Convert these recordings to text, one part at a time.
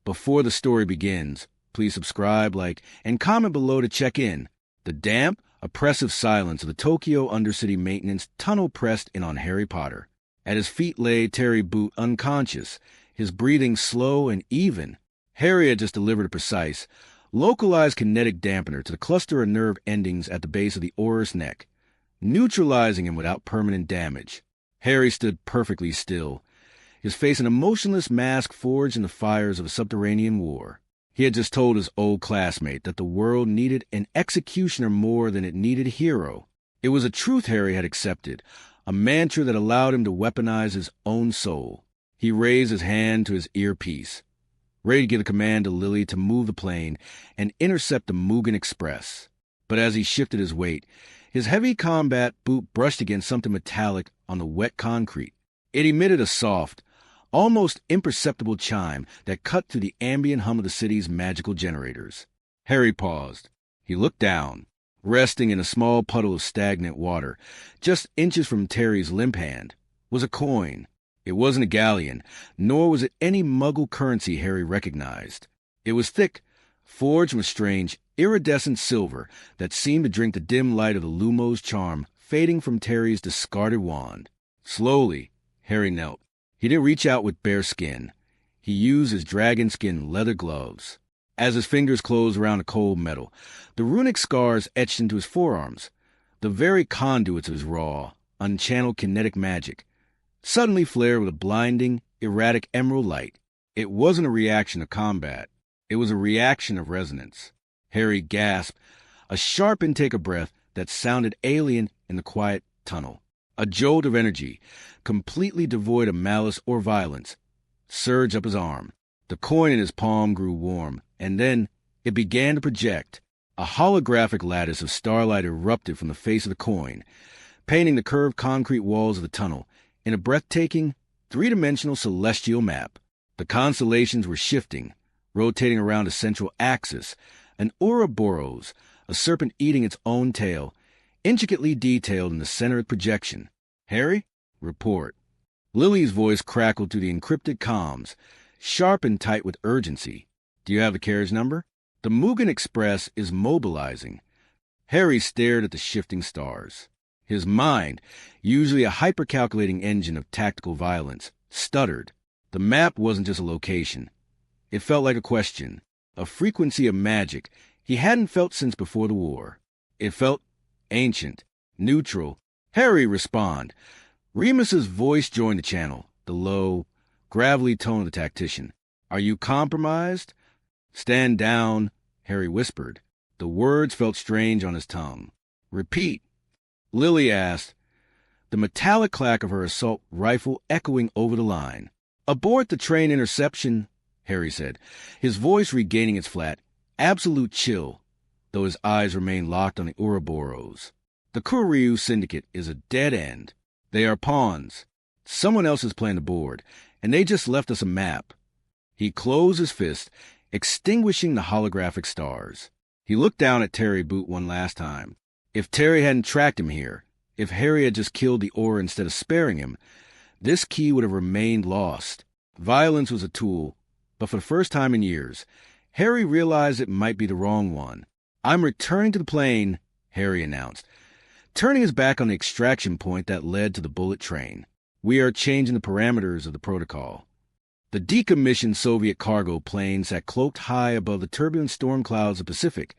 Before the story begins, please subscribe, like, and comment below to check in. The damp, oppressive silence of the Tokyo Undercity Maintenance tunnel pressed in on Harry Potter. At his feet lay Terry Boot unconscious, his breathing slow and even. Harry had just delivered a precise, localized kinetic dampener to the cluster of nerve endings at the base of the Auror's neck, neutralizing him without permanent damage. Harry stood perfectly still, his face an emotionless mask forged in the fires of a subterranean war. He had just told his old classmate that the world needed an executioner more than it needed a hero. It was a truth Harry had accepted, a mantra that allowed him to weaponize his own soul. He raised his hand to his earpiece, ready to give a command to Lily to move the plane and intercept the Mugen Express. But as he shifted his weight, his heavy combat boot brushed against something metallic on the wet concrete. It emitted a soft, almost imperceptible chime that cut through the ambient hum of the city's magical generators. Harry paused. He looked down, resting in a small puddle of stagnant water, just inches from Terry's limp hand, was a coin. It wasn't a galleon, nor was it any Muggle currency Harry recognized. It was thick, forged from a strange, iridescent silver that seemed to drink the dim light of the Lumos charm fading from Terry's discarded wand. Slowly, Harry knelt. He didn't reach out with bare skin. He used his dragon skin leather gloves. As his fingers closed around the cold metal, the runic scars etched into his forearms, the very conduits of his raw, unchanneled kinetic magic, suddenly flared with a blinding, erratic emerald light. It wasn't a reaction of combat. It was a reaction of resonance. Harry gasped, a sharp intake of breath that sounded alien in the quiet tunnel. A jolt of energy, completely devoid of malice or violence, surged up his arm. The coin in his palm grew warm, and then it began to project. A holographic lattice of starlight erupted from the face of the coin, painting the curved concrete walls of the tunnel in a breathtaking, three-dimensional celestial map. The constellations were shifting, rotating around a central axis, an Ouroboros, a serpent eating its own tail, intricately detailed in the center of the projection. Harry, report. Lily's voice crackled through the encrypted comms, sharp and tight with urgency. Do you have the carriage number? The Mugen Express is mobilizing. Harry stared at the shifting stars. His mind, usually a hyper-calculating engine of tactical violence, stuttered. The map wasn't just a location. It felt like a question, a frequency of magic he hadn't felt since before the war. It felt ancient, neutral. Harry, respond. Remus's voice joined the channel, the low, gravelly tone of the tactician. Are you compromised? Stand down, Harry whispered. The words felt strange on his tongue. Repeat. Lily asked, the metallic clack of her assault rifle echoing over the line. Abort the train interception, Harry said, his voice regaining its flat, absolute chill, though his eyes remained locked on the Ouroboros. The Kuryu Syndicate is a dead end. They are pawns. Someone else is playing the board, and they just left us a map. He closed his fist, extinguishing the holographic stars. He looked down at Terry Boot one last time. If Terry hadn't tracked him here, if Harry had just killed the Auror instead of sparing him, this key would have remained lost. Violence was a tool, but for the first time in years, Harry realized it might be the wrong one. I'm returning to the plane, Harry announced, turning his back on the extraction point that led to the bullet train. We are changing the parameters of the protocol. The decommissioned Soviet cargo plane sat cloaked high above the turbulent storm clouds of the Pacific,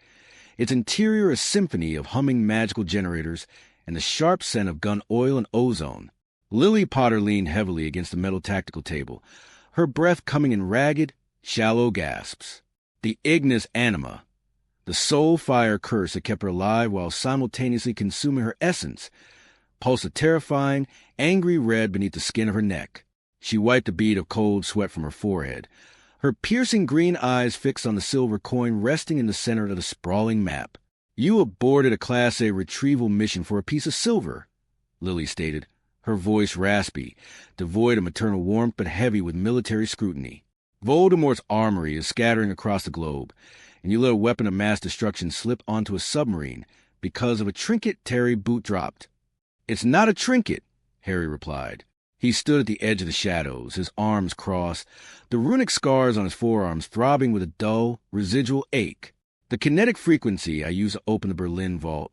its interior a symphony of humming magical generators and the sharp scent of gun oil and ozone. Lily Potter leaned heavily against the metal tactical table, her breath coming in ragged, shallow gasps. The Ignis Anima, the soul fire curse that kept her alive while simultaneously consuming her essence, pulsed a terrifying, angry red beneath the skin of her neck. She wiped a bead of cold sweat from her forehead, her piercing green eyes fixed on the silver coin resting in the center of the sprawling map. You aborted a Class A retrieval mission for a piece of silver, Lily stated, her voice raspy, devoid of maternal warmth but heavy with military scrutiny. Voldemort's armory is scattering across the globe, and you let a weapon of mass destruction slip onto a submarine because of a trinket Terry Boot dropped. It's not a trinket, Harry replied. He stood at the edge of the shadows, his arms crossed, the runic scars on his forearms throbbing with a dull, residual ache. The kinetic frequency I used to open the Berlin vault,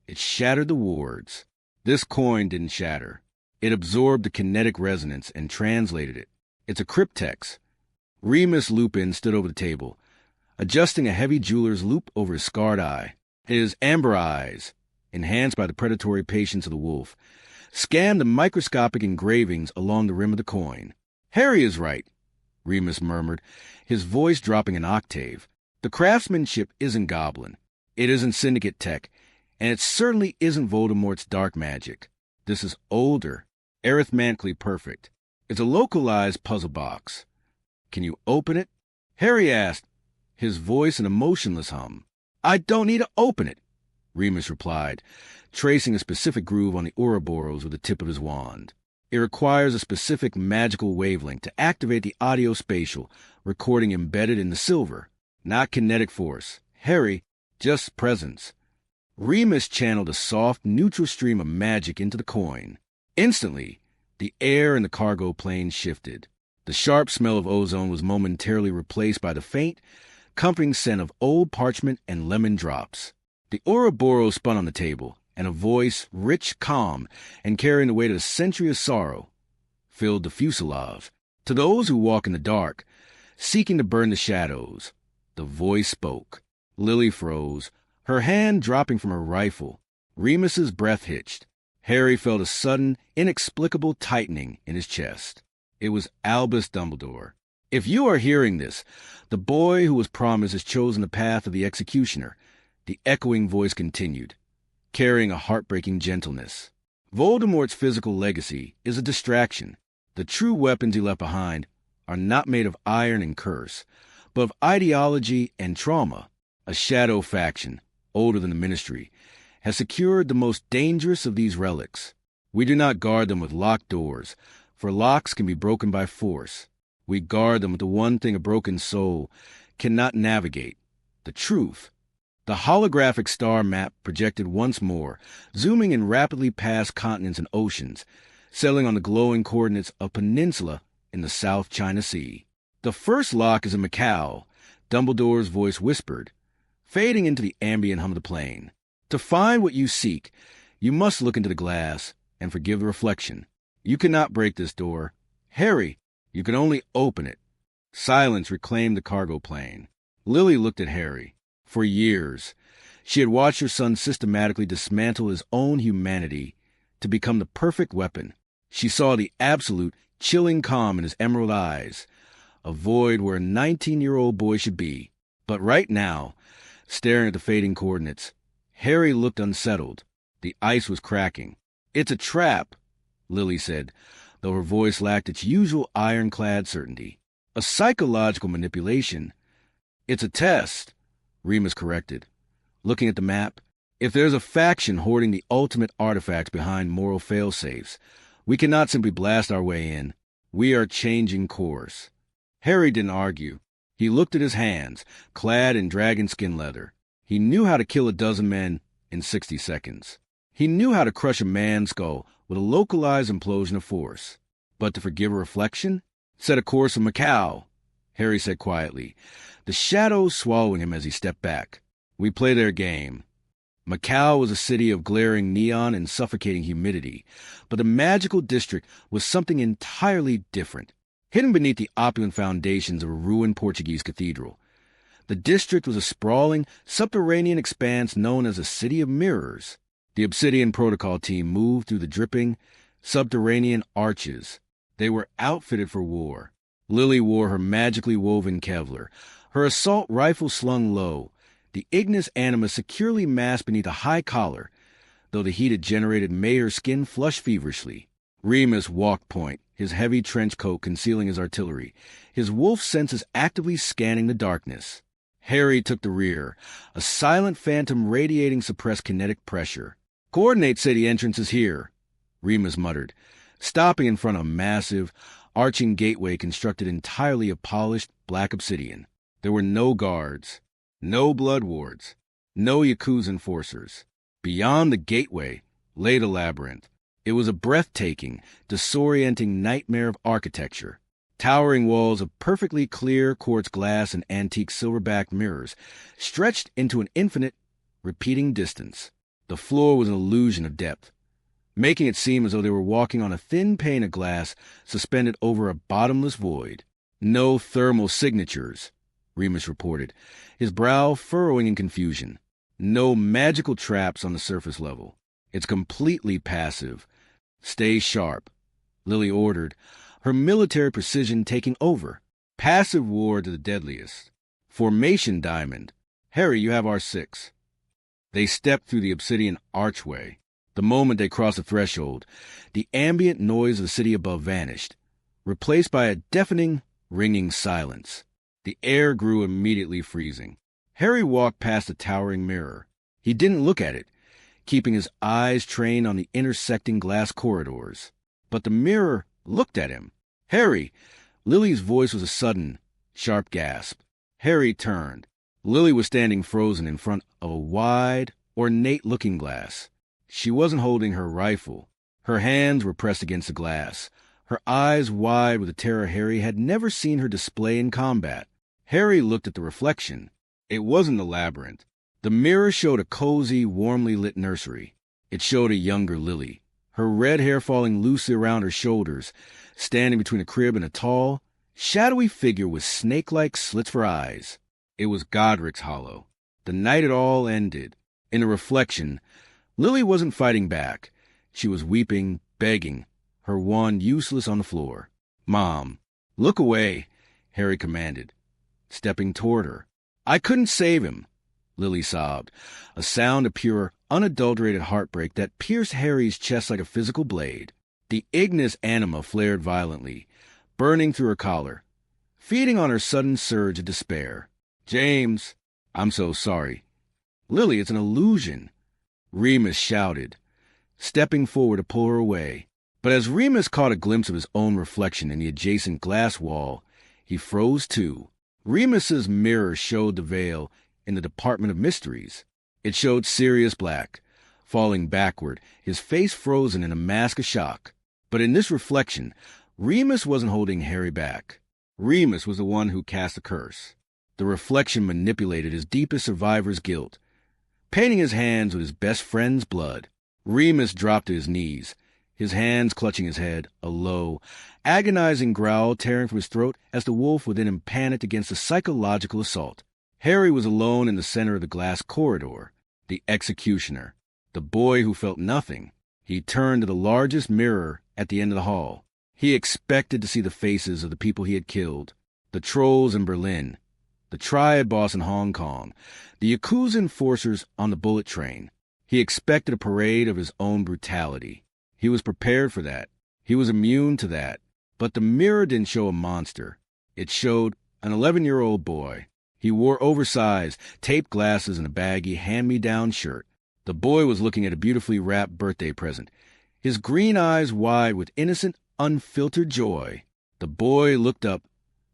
it shattered the wards. This coin didn't shatter. It absorbed the kinetic resonance and translated it. It's a cryptex. Remus Lupin stood over the table, adjusting a heavy jeweler's loop over his scarred eye. His amber eyes, enhanced by the predatory patience of the wolf, scanned the microscopic engravings along the rim of the coin. "Harry is right," Remus murmured, his voice dropping an octave. "The craftsmanship isn't goblin. It isn't syndicate tech, and it certainly isn't Voldemort's dark magic. This is older, arithmetically perfect. It's a localized puzzle box. Can you open it?" Harry asked, his voice an emotionless hum. "I don't need to open it," Remus replied, tracing a specific groove on the Ouroboros with the tip of his wand. "It requires a specific magical wavelength to activate the audio-spatial recording embedded in the silver. Not kinetic force. Harry, just presence." Remus channeled a soft, neutral stream of magic into the coin. Instantly, the air in the cargo plane shifted. The sharp smell of ozone was momentarily replaced by the faint, comforting scent of old parchment and lemon drops. The Ouroboros spun on the table, and a voice, rich, calm, and carrying the weight of a century of sorrow, filled the fuselage. To those who walk in the dark, seeking to burn the shadows, the voice spoke. Lily froze, her hand dropping from her rifle. Remus's breath hitched. Harry felt a sudden, inexplicable tightening in his chest. It was Albus Dumbledore. "If you are hearing this, the boy who was promised has chosen the path of the executioner," the echoing voice continued, carrying a heartbreaking gentleness. "Voldemort's physical legacy is a distraction. The true weapons he left behind are not made of iron and curse, but of ideology and trauma. A shadow faction, older than the Ministry, has secured the most dangerous of these relics. We do not guard them with locked doors, for locks can be broken by force. We guard them with the one thing a broken soul cannot navigate, the truth." The holographic star map projected once more, zooming in rapidly past continents and oceans, settling on the glowing coordinates of a peninsula in the South China Sea. "The first lock is in Macau," Dumbledore's voice whispered, fading into the ambient hum of the plane. "To find what you seek, you must look into the glass and forgive the reflection. You cannot break this door. Harry, you can only open it." Silence reclaimed the cargo plane. Lily looked at Harry. For years, she had watched her son systematically dismantle his own humanity to become the perfect weapon. She saw the absolute, chilling calm in his emerald eyes, a void where a 19-year-old boy should be. But right now, staring at the fading coordinates, Harry looked unsettled. The ice was cracking. "It's a trap," Lily said, though her voice lacked its usual ironclad certainty. "A psychological manipulation." "It's a test," Remus corrected, looking at the map. "If there's a faction hoarding the ultimate artifacts behind moral failsafes, we cannot simply blast our way in. We are changing course." Harry didn't argue. He looked at his hands, clad in dragon skin leather. He knew how to kill a dozen men in 60 seconds. He knew how to crush a man's skull with a localized implosion of force. But to forgive a reflection? "Set a course for Macau," Harry said quietly, the shadows swallowing him as he stepped back. "We play their game." Macau was a city of glaring neon and suffocating humidity, but the magical district was something entirely different. Hidden beneath the opulent foundations of a ruined Portuguese cathedral, the district was a sprawling, subterranean expanse known as a City of Mirrors. The Obsidian Protocol team moved through the dripping, subterranean arches. They were outfitted for war. Lily wore her magically woven Kevlar, her assault rifle slung low, the Ignis Anima securely masked beneath a high collar, though the heat it generated made her skin flush feverishly. Remus walked point, his heavy trench coat concealing his artillery, his wolf senses actively scanning the darkness. Harry took the rear, a silent phantom radiating suppressed kinetic pressure. "Coordinates say the entrance is here," Remus muttered, stopping in front of a massive, arching gateway constructed entirely of polished black obsidian. There were no guards, no blood wards, no Yakuza enforcers. Beyond the gateway lay the labyrinth, It was a breathtaking, disorienting nightmare of architecture. Towering walls of perfectly clear quartz glass and antique silver-backed mirrors stretched into an infinite, repeating distance. The floor was an illusion of depth, making it seem as though they were walking on a thin pane of glass suspended over a bottomless void. No thermal signatures, Remus reported, his brow furrowing in confusion. No magical traps on the surface level. It's completely passive. Stay sharp, Lily ordered, her military precision taking over. Passive war to the deadliest. Formation diamond. Harry, you have R6. They stepped through the obsidian archway. The moment they crossed the threshold, the ambient noise of the city above vanished, replaced by a deafening, ringing silence. The air grew immediately freezing. Harry walked past the towering mirror. He didn't look at it, keeping his eyes trained on the intersecting glass corridors. But the mirror looked at him. Harry! Lily's voice was a sudden, sharp gasp. Harry turned. Lily was standing frozen in front of a wide, ornate looking-glass. She wasn't holding her rifle. Her hands were pressed against the glass, her eyes wide with a terror Harry had never seen her display in combat. Harry looked at the reflection. It wasn't a labyrinth. The mirror showed a cozy, warmly lit nursery. It showed a younger Lily, her red hair falling loosely around her shoulders, standing between a crib and a tall, shadowy figure with snake-like slits for eyes. It was Godric's hollow. The night had all ended. In the reflection, Lily wasn't fighting back. She was weeping, begging, her wand useless on the floor. "Mom, look away," Harry commanded, stepping toward her. "I couldn't save him," Lily sobbed, a sound of pure, unadulterated heartbreak that pierced Harry's chest like a physical blade. The Ignis Anima flared violently, burning through her collar, feeding on her sudden surge of despair. "James, I'm so sorry." "Lily, it's an illusion," Remus shouted, stepping forward to pull her away. But as Remus caught a glimpse of his own reflection in the adjacent glass wall, he froze too. Remus's mirror showed the veil in the Department of Mysteries. It showed Sirius Black, falling backward, his face frozen in a mask of shock. But in this reflection, Remus wasn't holding Harry back. Remus was the one who cast the curse. The reflection manipulated his deepest survivor's guilt, painting his hands with his best friend's blood. Remus dropped to his knees, his hands clutching his head, a low, agonizing growl tearing from his throat as the wolf within him panicked against the psychological assault. Harry was alone in the center of the glass corridor, the executioner, the boy who felt nothing. He turned to the largest mirror at the end of the hall. He expected to see the faces of the people he had killed, the trolls in Berlin, the triad boss in Hong Kong, the Yakuza enforcers on the bullet train. He expected a parade of his own brutality. He was prepared for that. He was immune to that. But the mirror didn't show a monster. It showed an 11-year-old boy. He wore oversized, taped glasses and a baggy, hand-me-down shirt. The boy was looking at a beautifully wrapped birthday present, his green eyes wide with innocent, unfiltered joy. The boy looked up,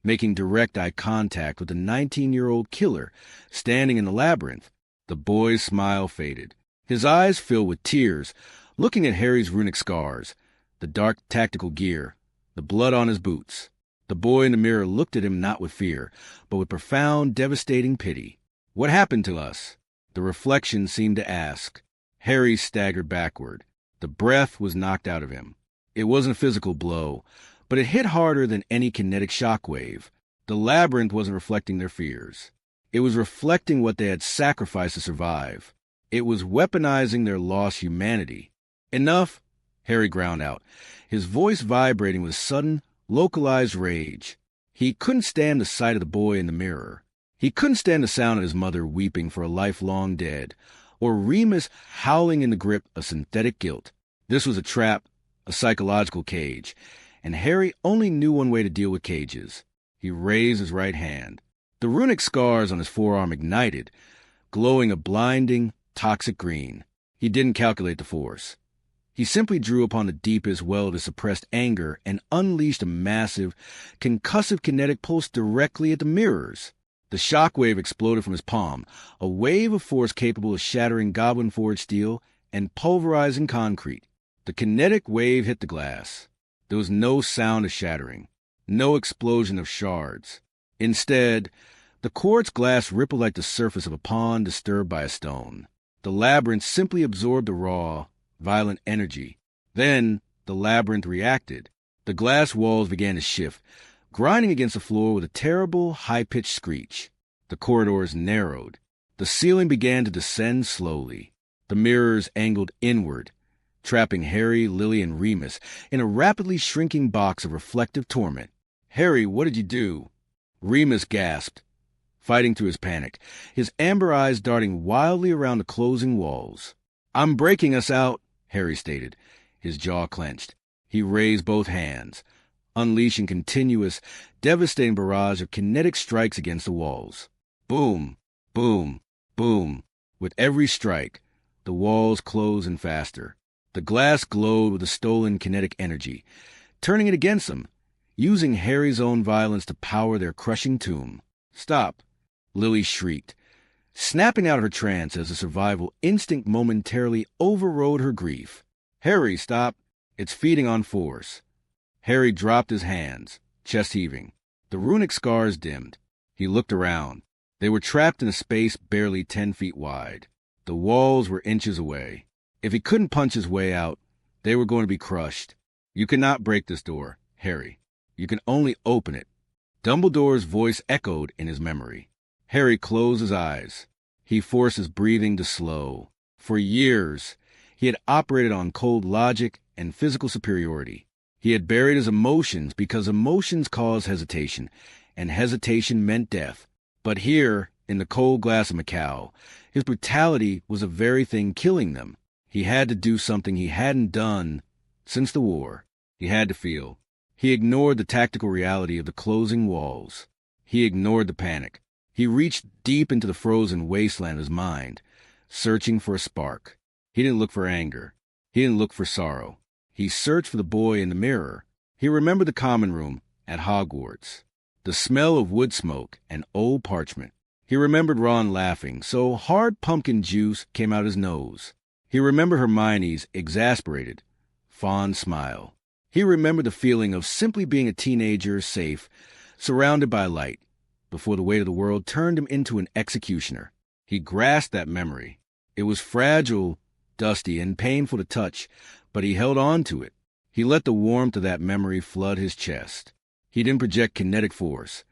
making direct eye contact with the 19-year-old killer standing in the labyrinth. The boy's smile faded. His eyes filled with tears, looking at Harry's runic scars, the dark tactical gear, the blood on his boots. The boy in the mirror looked at him not with fear, but with profound, devastating pity. "What happened to us?" the reflection seemed to ask. Harry staggered backward. The breath was knocked out of him. It wasn't a physical blow, but it hit harder than any kinetic shockwave. The labyrinth wasn't reflecting their fears. It was reflecting what they had sacrificed to survive. It was weaponizing their lost humanity. "Enough," Harry ground out, his voice vibrating with sudden, localized rage. He couldn't stand the sight of the boy in the mirror. He couldn't stand the sound of his mother weeping for a life long dead, or Remus howling in the grip of synthetic guilt. This was a trap, a psychological cage, and Harry only knew one way to deal with cages. He raised his right hand. The runic scars on his forearm ignited, glowing a blinding, toxic green. He didn't calculate the force. He simply drew upon the deepest well of his suppressed anger and unleashed a massive, concussive kinetic pulse directly at the mirrors. The shockwave exploded from his palm, a wave of force capable of shattering goblin-forged steel and pulverizing concrete. The kinetic wave hit the glass. There was no sound of shattering, no explosion of shards. Instead, the quartz glass rippled like the surface of a pond disturbed by a stone. The labyrinth simply absorbed the raw, violent energy. Then, the labyrinth reacted. The glass walls began to shift, grinding against the floor with a terrible, high-pitched screech. The corridors narrowed. The ceiling began to descend slowly. The mirrors angled inward, trapping Harry, Lily, and Remus in a rapidly shrinking box of reflective torment. "Harry, what did you do?" Remus gasped, fighting through his panic, his amber eyes darting wildly around the closing walls. "I'm breaking us out," Harry stated, his jaw clenched. He raised both hands, unleashing continuous, devastating barrage of kinetic strikes against the walls. Boom, boom, boom. With every strike, the walls closed in faster. The glass glowed with the stolen kinetic energy, turning it against them, using Harry's own violence to power their crushing tomb. "Stop!" Lily shrieked, snapping out of her trance as the survival instinct momentarily overrode her grief. "Harry, stop! It's feeding on force." Harry dropped his hands, chest heaving. The runic scars dimmed. He looked around. They were trapped in a space barely 10 feet wide. The walls were inches away. If he couldn't punch his way out, they were going to be crushed. "You cannot break this door, Harry. You can only open it." Dumbledore's voice echoed in his memory. Harry closed his eyes. He forced his breathing to slow. For years, he had operated on cold logic and physical superiority. He had buried his emotions because emotions caused hesitation, and hesitation meant death. But here, in the cold glass of Macau, his brutality was the very thing killing them. He had to do something he hadn't done since the war. He had to feel. He ignored the tactical reality of the closing walls. He ignored the panic. He reached deep into the frozen wasteland of his mind, searching for a spark. He didn't look for anger. He didn't look for sorrow. He searched for the boy in the mirror. He remembered the common room at Hogwarts, the smell of wood smoke and old parchment. He remembered Ron laughing so hard pumpkin juice came out his nose. He remembered Hermione's exasperated, fond smile. He remembered the feeling of simply being a teenager, safe, surrounded by light, before the weight of the world turned him into an executioner. He grasped that memory. It was fragile, dusty, and painful to touch, but he held on to it. He let the warmth of that memory flood his chest. He didn't project kinetic force.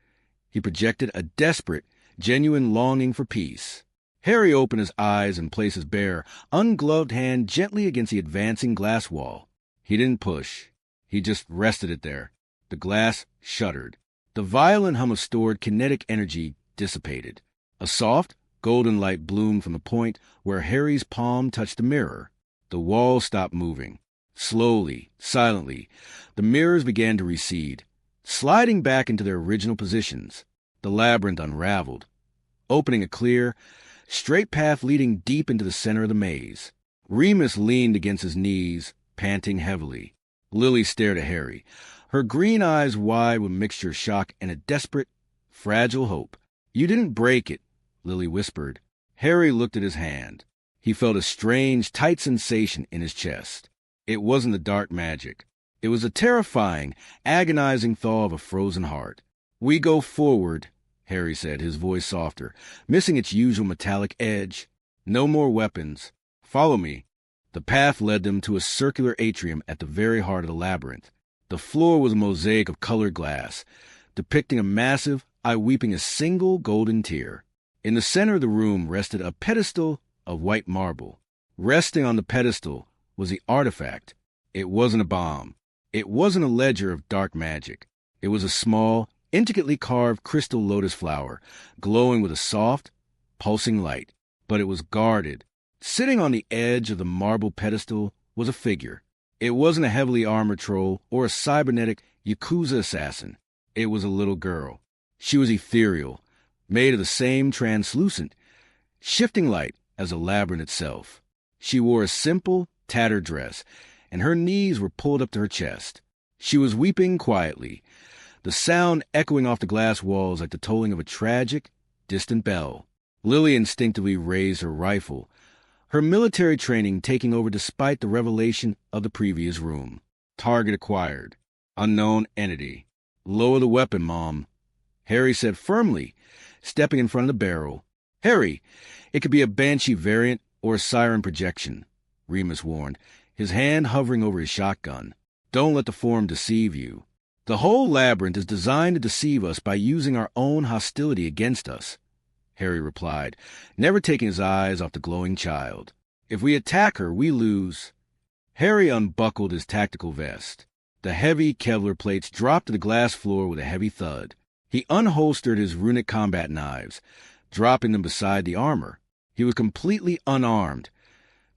He projected a desperate, genuine longing for peace. Harry opened his eyes and placed his bare, ungloved hand gently against the advancing glass wall. He didn't push. He just rested it there. The glass shuddered. The violent hum of stored kinetic energy dissipated. A soft, golden light bloomed from the point where Harry's palm touched the mirror. The wall stopped moving. Slowly, silently, the mirrors began to recede, sliding back into their original positions. The labyrinth unraveled, opening a clear, straight path leading deep into the center of the maze. Remus leaned against his knees, panting heavily. Lily stared at Harry, her green eyes wide with a mixture of shock and a desperate, fragile hope. "You didn't break it," Lily whispered. Harry looked at his hand. He felt a strange, tight sensation in his chest. It wasn't the dark magic. It was the terrifying, agonizing thaw of a frozen heart. "We go forward," Harry said, his voice softer, missing its usual metallic edge. "No more weapons. Follow me." The path led them to a circular atrium at the very heart of the labyrinth. The floor was a mosaic of colored glass, depicting a massive eye weeping a single golden tear. In the center of the room rested a pedestal of white marble. Resting on the pedestal was the artifact. It wasn't a bomb. It wasn't a ledger of dark magic. It was a small, intricately carved crystal lotus flower, glowing with a soft, pulsing light. But it was guarded. Sitting on the edge of the marble pedestal was a figure. It wasn't a heavily armored troll or a cybernetic Yakuza assassin. It was a little girl. She was ethereal, made of the same translucent, shifting light as the labyrinth itself. She wore a simple, tattered dress, and her knees were pulled up to her chest. She was weeping quietly, the sound echoing off the glass walls like the tolling of a tragic, distant bell. Lily instinctively raised her rifle, her military training taking over despite the revelation of the previous room. Target acquired. Unknown entity. Lower the weapon, Mom, Harry said firmly, stepping in front of the barrel. Harry, it could be a Banshee variant or a Siren projection, Remus warned, his hand hovering over his shotgun. Don't let the form deceive you. The whole labyrinth is designed to deceive us by using our own hostility against us, Harry replied, never taking his eyes off the glowing child. If we attack her, we lose. Harry unbuckled his tactical vest. The heavy Kevlar plates dropped to the glass floor with a heavy thud. He unholstered his runic combat knives, dropping them beside the armor. He was completely unarmed,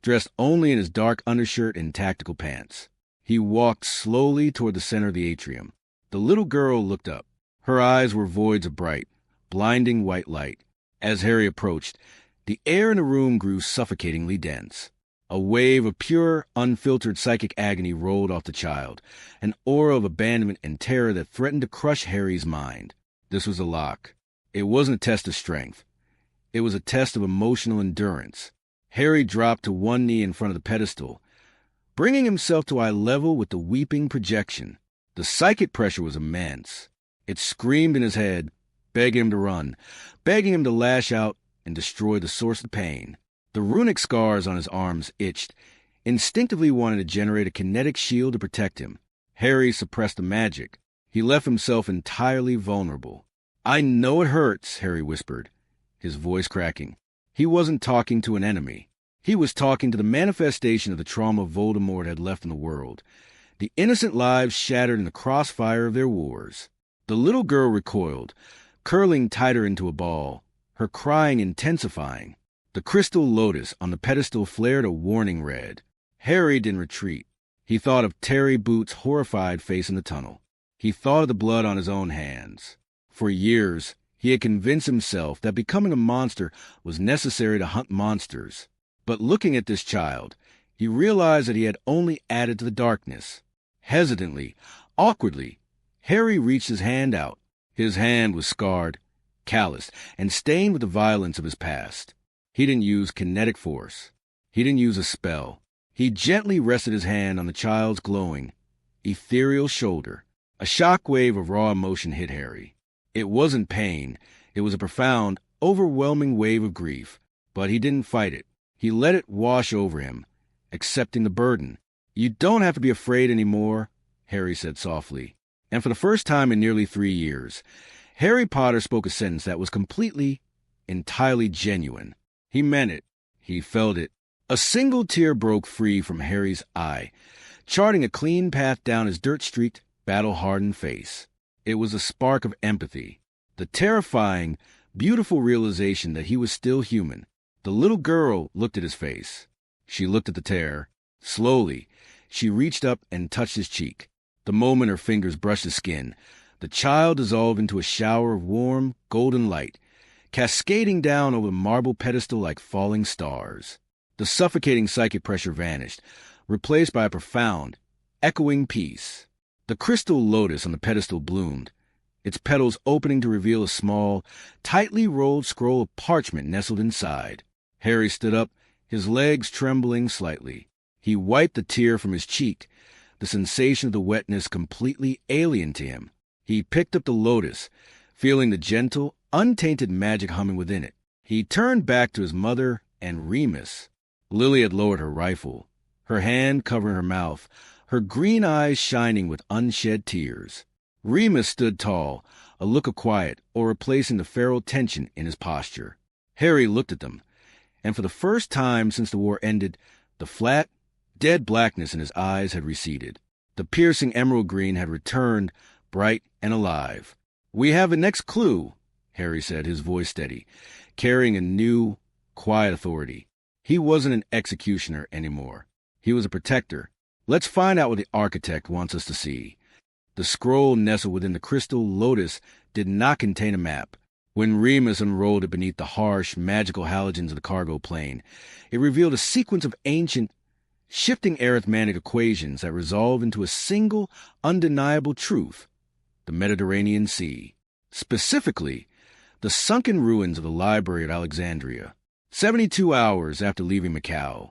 dressed only in his dark undershirt and tactical pants. He walked slowly toward the center of the atrium. The little girl looked up. Her eyes were voids of bright, blinding white light. As Harry approached, the air in the room grew suffocatingly dense. A wave of pure, unfiltered psychic agony rolled off the child, an aura of abandonment and terror that threatened to crush Harry's mind. This was a lock. It wasn't a test of strength. It was a test of emotional endurance. Harry dropped to one knee in front of the pedestal, bringing himself to eye level with the weeping projection. The psychic pressure was immense. It screamed in his head, begging him to run, begging him to lash out and destroy the source of pain. The runic scars on his arms itched, instinctively wanted to generate a kinetic shield to protect him. Harry suppressed the magic. He left himself entirely vulnerable. I know it hurts, Harry whispered, his voice cracking. He wasn't talking to an enemy. He was talking to the manifestation of the trauma Voldemort had left in the world, the innocent lives shattered in the crossfire of their wars. The little girl recoiled, curling tighter into a ball, her crying intensifying. The crystal lotus on the pedestal flared a warning red. Harry didn't retreat. He thought of Terry Boot's horrified face in the tunnel. He thought of the blood on his own hands. For years, he had convinced himself that becoming a monster was necessary to hunt monsters. But looking at this child, he realized that he had only added to the darkness. Hesitantly, awkwardly, Harry reached his hand out. His hand was scarred, calloused, and stained with the violence of his past. He didn't use kinetic force. He didn't use a spell. He gently rested his hand on the child's glowing, ethereal shoulder. A shock wave of raw emotion hit Harry. It wasn't pain. It was a profound, overwhelming wave of grief. But he didn't fight it. He let it wash over him, accepting the burden. You don't have to be afraid anymore, Harry said softly. And for the first time in nearly 3 years, Harry Potter spoke a sentence that was completely, entirely genuine. He meant it. He felt it. A single tear broke free from Harry's eye, charting a clean path down his dirt-streaked, battle-hardened face. It was a spark of empathy, the terrifying, beautiful realization that he was still human. The little girl looked at his face. She looked at the tear. Slowly, she reached up and touched his cheek. The moment her fingers brushed his skin, the child dissolved into a shower of warm, golden light, cascading down over the marble pedestal like falling stars. The suffocating psychic pressure vanished, replaced by a profound, echoing peace. The crystal lotus on the pedestal bloomed, its petals opening to reveal a small, tightly rolled scroll of parchment nestled inside. Harry stood up, his legs trembling slightly. He wiped the tear from his cheek, the sensation of the wetness completely alien to him. He picked up the lotus, feeling the gentle, untainted magic humming within it. He turned back to his mother and Remus. Lily had lowered her rifle, her hand covering her mouth, her green eyes shining with unshed tears. Remus stood tall, a look of quiet, or replacing the feral tension in his posture. Harry looked at them, and for the first time since the war ended, the flat, dead blackness in his eyes had receded. The piercing emerald green had returned, bright and alive. "We have a next clue," Harry said, his voice steady, carrying a new, quiet authority. He wasn't an executioner anymore. He was a protector. Let's find out what the architect wants us to see. The scroll nestled within the crystal lotus did not contain a map. When Remus unrolled it beneath the harsh, magical halogens of the cargo plane, it revealed a sequence of ancient, shifting arithmetic equations that resolve into a single, undeniable truth: the Mediterranean Sea. Specifically, the sunken ruins of the Library of Alexandria. 72 hours after leaving Macau,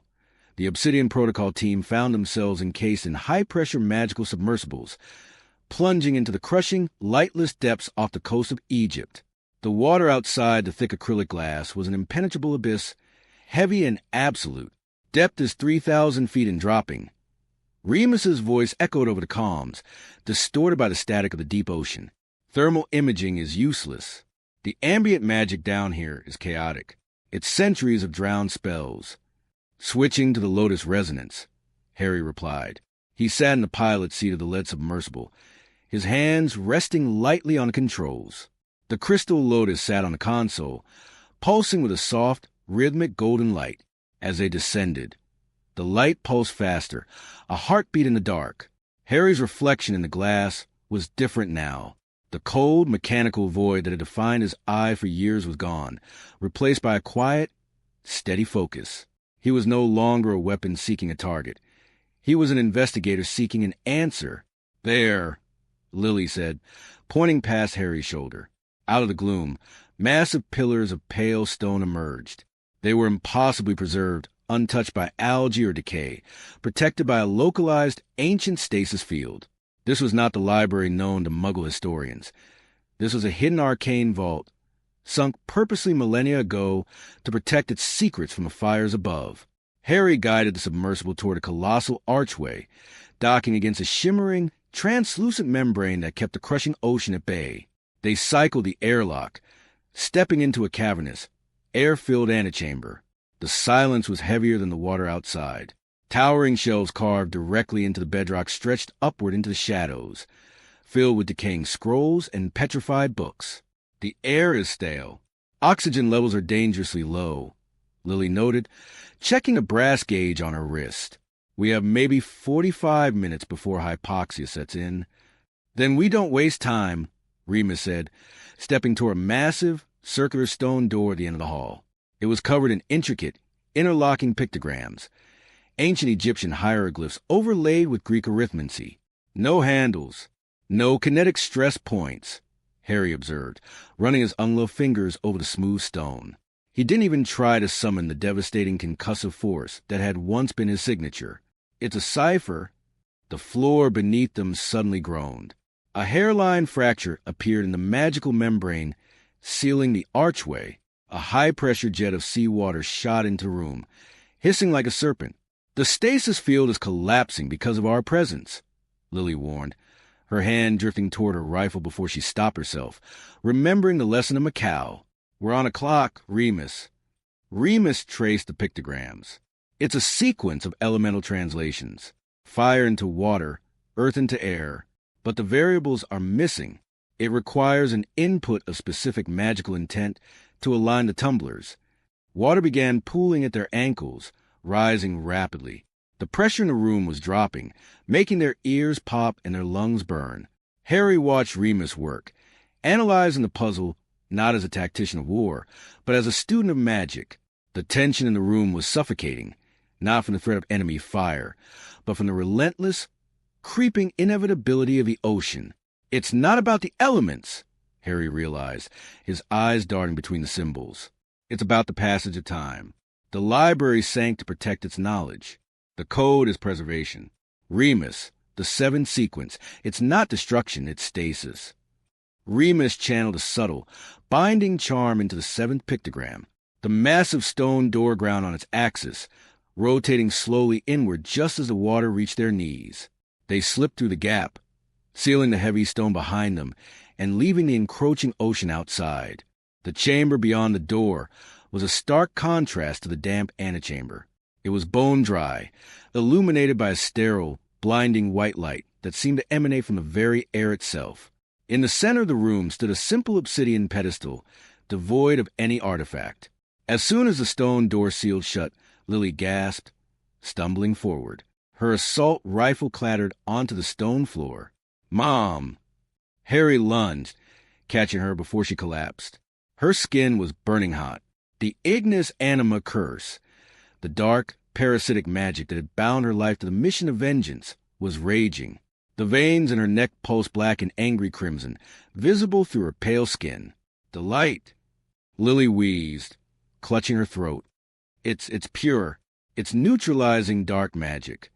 the Obsidian Protocol team found themselves encased in high-pressure magical submersibles, plunging into the crushing, lightless depths off the coast of Egypt. The water outside the thick acrylic glass was an impenetrable abyss, heavy and absolute. Depth is 3,000 feet and dropping. Remus's voice echoed over the comms, distorted by the static of the deep ocean. Thermal imaging is useless. The ambient magic down here is chaotic. It's centuries of drowned spells. Switching to the Lotus resonance, Harry replied. He sat in the pilot's seat of the lead submersible, his hands resting lightly on the controls. The crystal Lotus sat on the console, pulsing with a soft, rhythmic golden light. As they descended, the light pulsed faster, a heartbeat in the dark. Harry's reflection in the glass was different now. The cold, mechanical void that had defined his eye for years was gone, replaced by a quiet, steady focus. He was no longer a weapon seeking a target. He was an investigator seeking an answer. "There," Lily said, pointing past Harry's shoulder. Out of the gloom, massive pillars of pale stone emerged. They were impossibly preserved, untouched by algae or decay, protected by a localized, ancient stasis field. This was not the library known to Muggle historians. This was a hidden arcane vault, sunk purposely millennia ago to protect its secrets from the fires above. Harry guided the submersible toward a colossal archway, docking against a shimmering, translucent membrane that kept the crushing ocean at bay. They cycled the airlock, stepping into a cavernous, air-filled antechamber. The silence was heavier than the water outside. Towering shelves carved directly into the bedrock stretched upward into the shadows, filled with decaying scrolls and petrified books. "The air is stale. Oxygen levels are dangerously low," Lily noted, checking a brass gauge on her wrist. "We have maybe 45 minutes before hypoxia sets in." "Then we don't waste time," Remus said, stepping toward a massive, circular stone door at the end of the hall. It was covered in intricate, interlocking pictograms, ancient Egyptian hieroglyphs overlaid with Greek arithmancy. "No handles, no kinetic stress points," Harry observed, running his ungloved fingers over the smooth stone. He didn't even try to summon the devastating concussive force that had once been his signature. "It's a cipher." The floor beneath them suddenly groaned. A hairline fracture appeared in the magical membrane sealing the archway. A high-pressure jet of seawater shot into the room, hissing like a serpent. "The stasis field is collapsing because of our presence," Lily warned, her hand drifting toward her rifle before she stopped herself, remembering the lesson of Macau. "We're on a clock, Remus." Remus traced the pictograms. "It's a sequence of elemental translations. Fire into water, earth into air. But the variables are missing. It requires an input of specific magical intent to align the tumblers." Water began pooling at their ankles, rising rapidly. The pressure in the room was dropping, making their ears pop and their lungs burn. Harry watched Remus work, analyzing the puzzle not as a tactician of war, but as a student of magic. The tension in the room was suffocating, not from the threat of enemy fire, but from the relentless, creeping inevitability of the ocean. "It's not about the elements," Harry realized, his eyes darting between the symbols. "It's about the passage of time. The library sank to protect its knowledge. The code is preservation. Remus, the 7 sequence. It's not destruction, it's stasis." Remus channeled a subtle, binding charm into the 7th pictogram. The massive stone door ground on its axis, rotating slowly inward just as the water reached their knees. They slipped through the gap, sealing the heavy stone behind them and leaving the encroaching ocean outside. The chamber beyond the door was a stark contrast to the damp antechamber. It was bone-dry, illuminated by a sterile, blinding white light that seemed to emanate from the very air itself. In the center of the room stood a simple obsidian pedestal, devoid of any artifact. As soon as the stone door sealed shut, Lily gasped, stumbling forward. Her assault rifle clattered onto the stone floor. "Mom!" Harry lunged, catching her before she collapsed. Her skin was burning hot. The Ignis Anima curse, the dark, parasitic magic that had bound her life to the mission of vengeance, was raging. The veins in her neck pulsed black and angry crimson, visible through her pale skin. "The light!" Lily wheezed, clutching her throat. It's pure. It's neutralizing dark magic.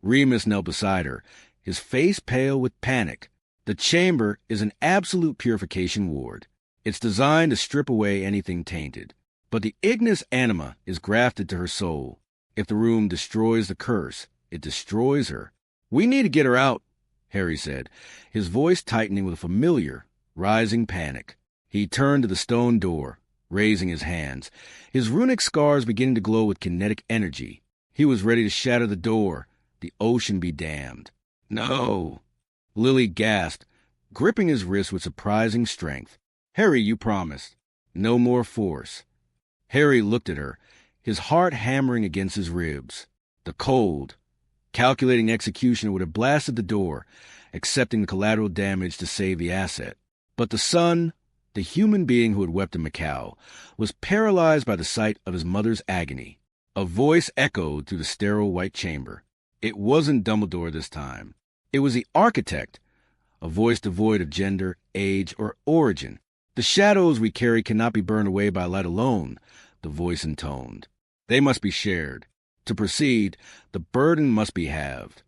Remus knelt beside her, his face pale with panic. The chamber is an absolute purification ward. It's designed to strip away anything tainted. But the Ignis Anima is grafted to her soul. If the room destroys the curse, it destroys her. "We need to get her out," Harry said, his voice tightening with a familiar, rising panic. He turned to the stone door, raising his hands, his runic scars beginning to glow with kinetic energy. He was ready to shatter the door, the ocean be damned. "No!" Lily gasped, gripping his wrist with surprising strength. "Harry, you promised. No more force." Harry looked at her, his heart hammering against his ribs. The cold, calculating executioner would have blasted the door, accepting the collateral damage to save the asset. But the son, the human being who had wept in Macau, was paralyzed by the sight of his mother's agony. A voice echoed through the sterile white chamber. It wasn't Dumbledore this time. It was the architect, a voice devoid of gender, age, or origin. "The shadows we carry cannot be burned away by light alone," the voice intoned. "They must be shared. To proceed, the burden must be halved."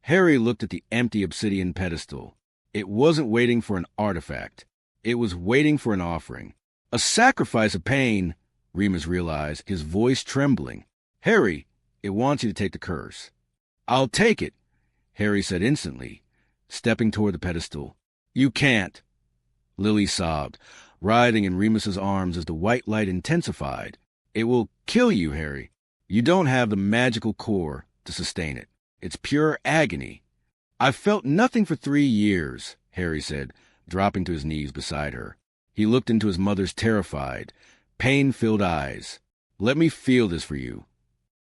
Harry looked at the empty obsidian pedestal. It wasn't waiting for an artifact. It was waiting for an offering. A sacrifice of pain, Remus realized, his voice trembling. "Harry, it wants you to take the curse." "I'll take it," Harry said instantly, stepping toward the pedestal. "You can't." Lily sobbed, writhing in Remus's arms as the white light intensified. "It will kill you, Harry. You don't have the magical core to sustain it. It's pure agony." "I've felt nothing for 3 years," Harry said, dropping to his knees beside her. He looked into his mother's terrified, pain-filled eyes. "Let me feel this for you."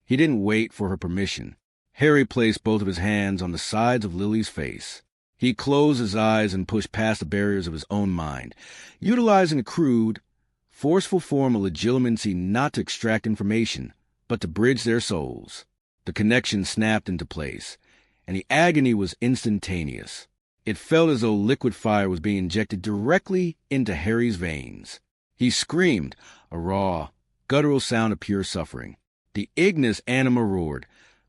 He didn't wait for her permission. Harry placed both of his hands on the sides of Lily's face. He closed his eyes and pushed past the barriers of his own mind, utilizing a crude, forceful form of legitimacy not to extract information, but to bridge their souls. The connection snapped into place, and the agony was instantaneous. It felt as though liquid fire was being injected directly into Harry's veins. He screamed, a raw, guttural sound of pure suffering. The Ignis Anima roared,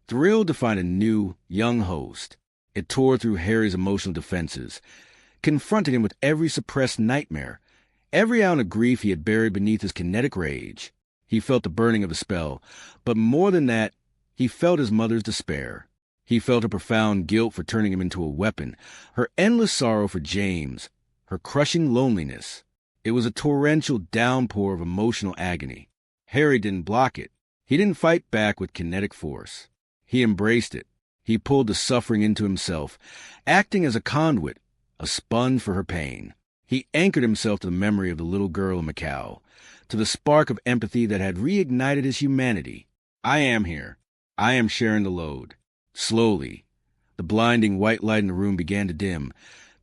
thrilled to find a new, young host. It tore through Harry's emotional defenses, confronting him with every suppressed nightmare, every ounce of grief he had buried beneath his kinetic rage. He felt the burning of the spell, but more than that, he felt his mother's despair. He felt her profound guilt for turning him into a weapon, her endless sorrow for James, her crushing loneliness. It was a torrential downpour of emotional agony. Harry didn't block it. He didn't fight back with kinetic force. He embraced it. He pulled the suffering into himself, acting as a conduit, a sponge for her pain. He anchored himself to the memory of the little girl in Macau, to the spark of empathy that had reignited his humanity. "I am here. I am sharing the load." Slowly, the blinding white light in the room began to dim,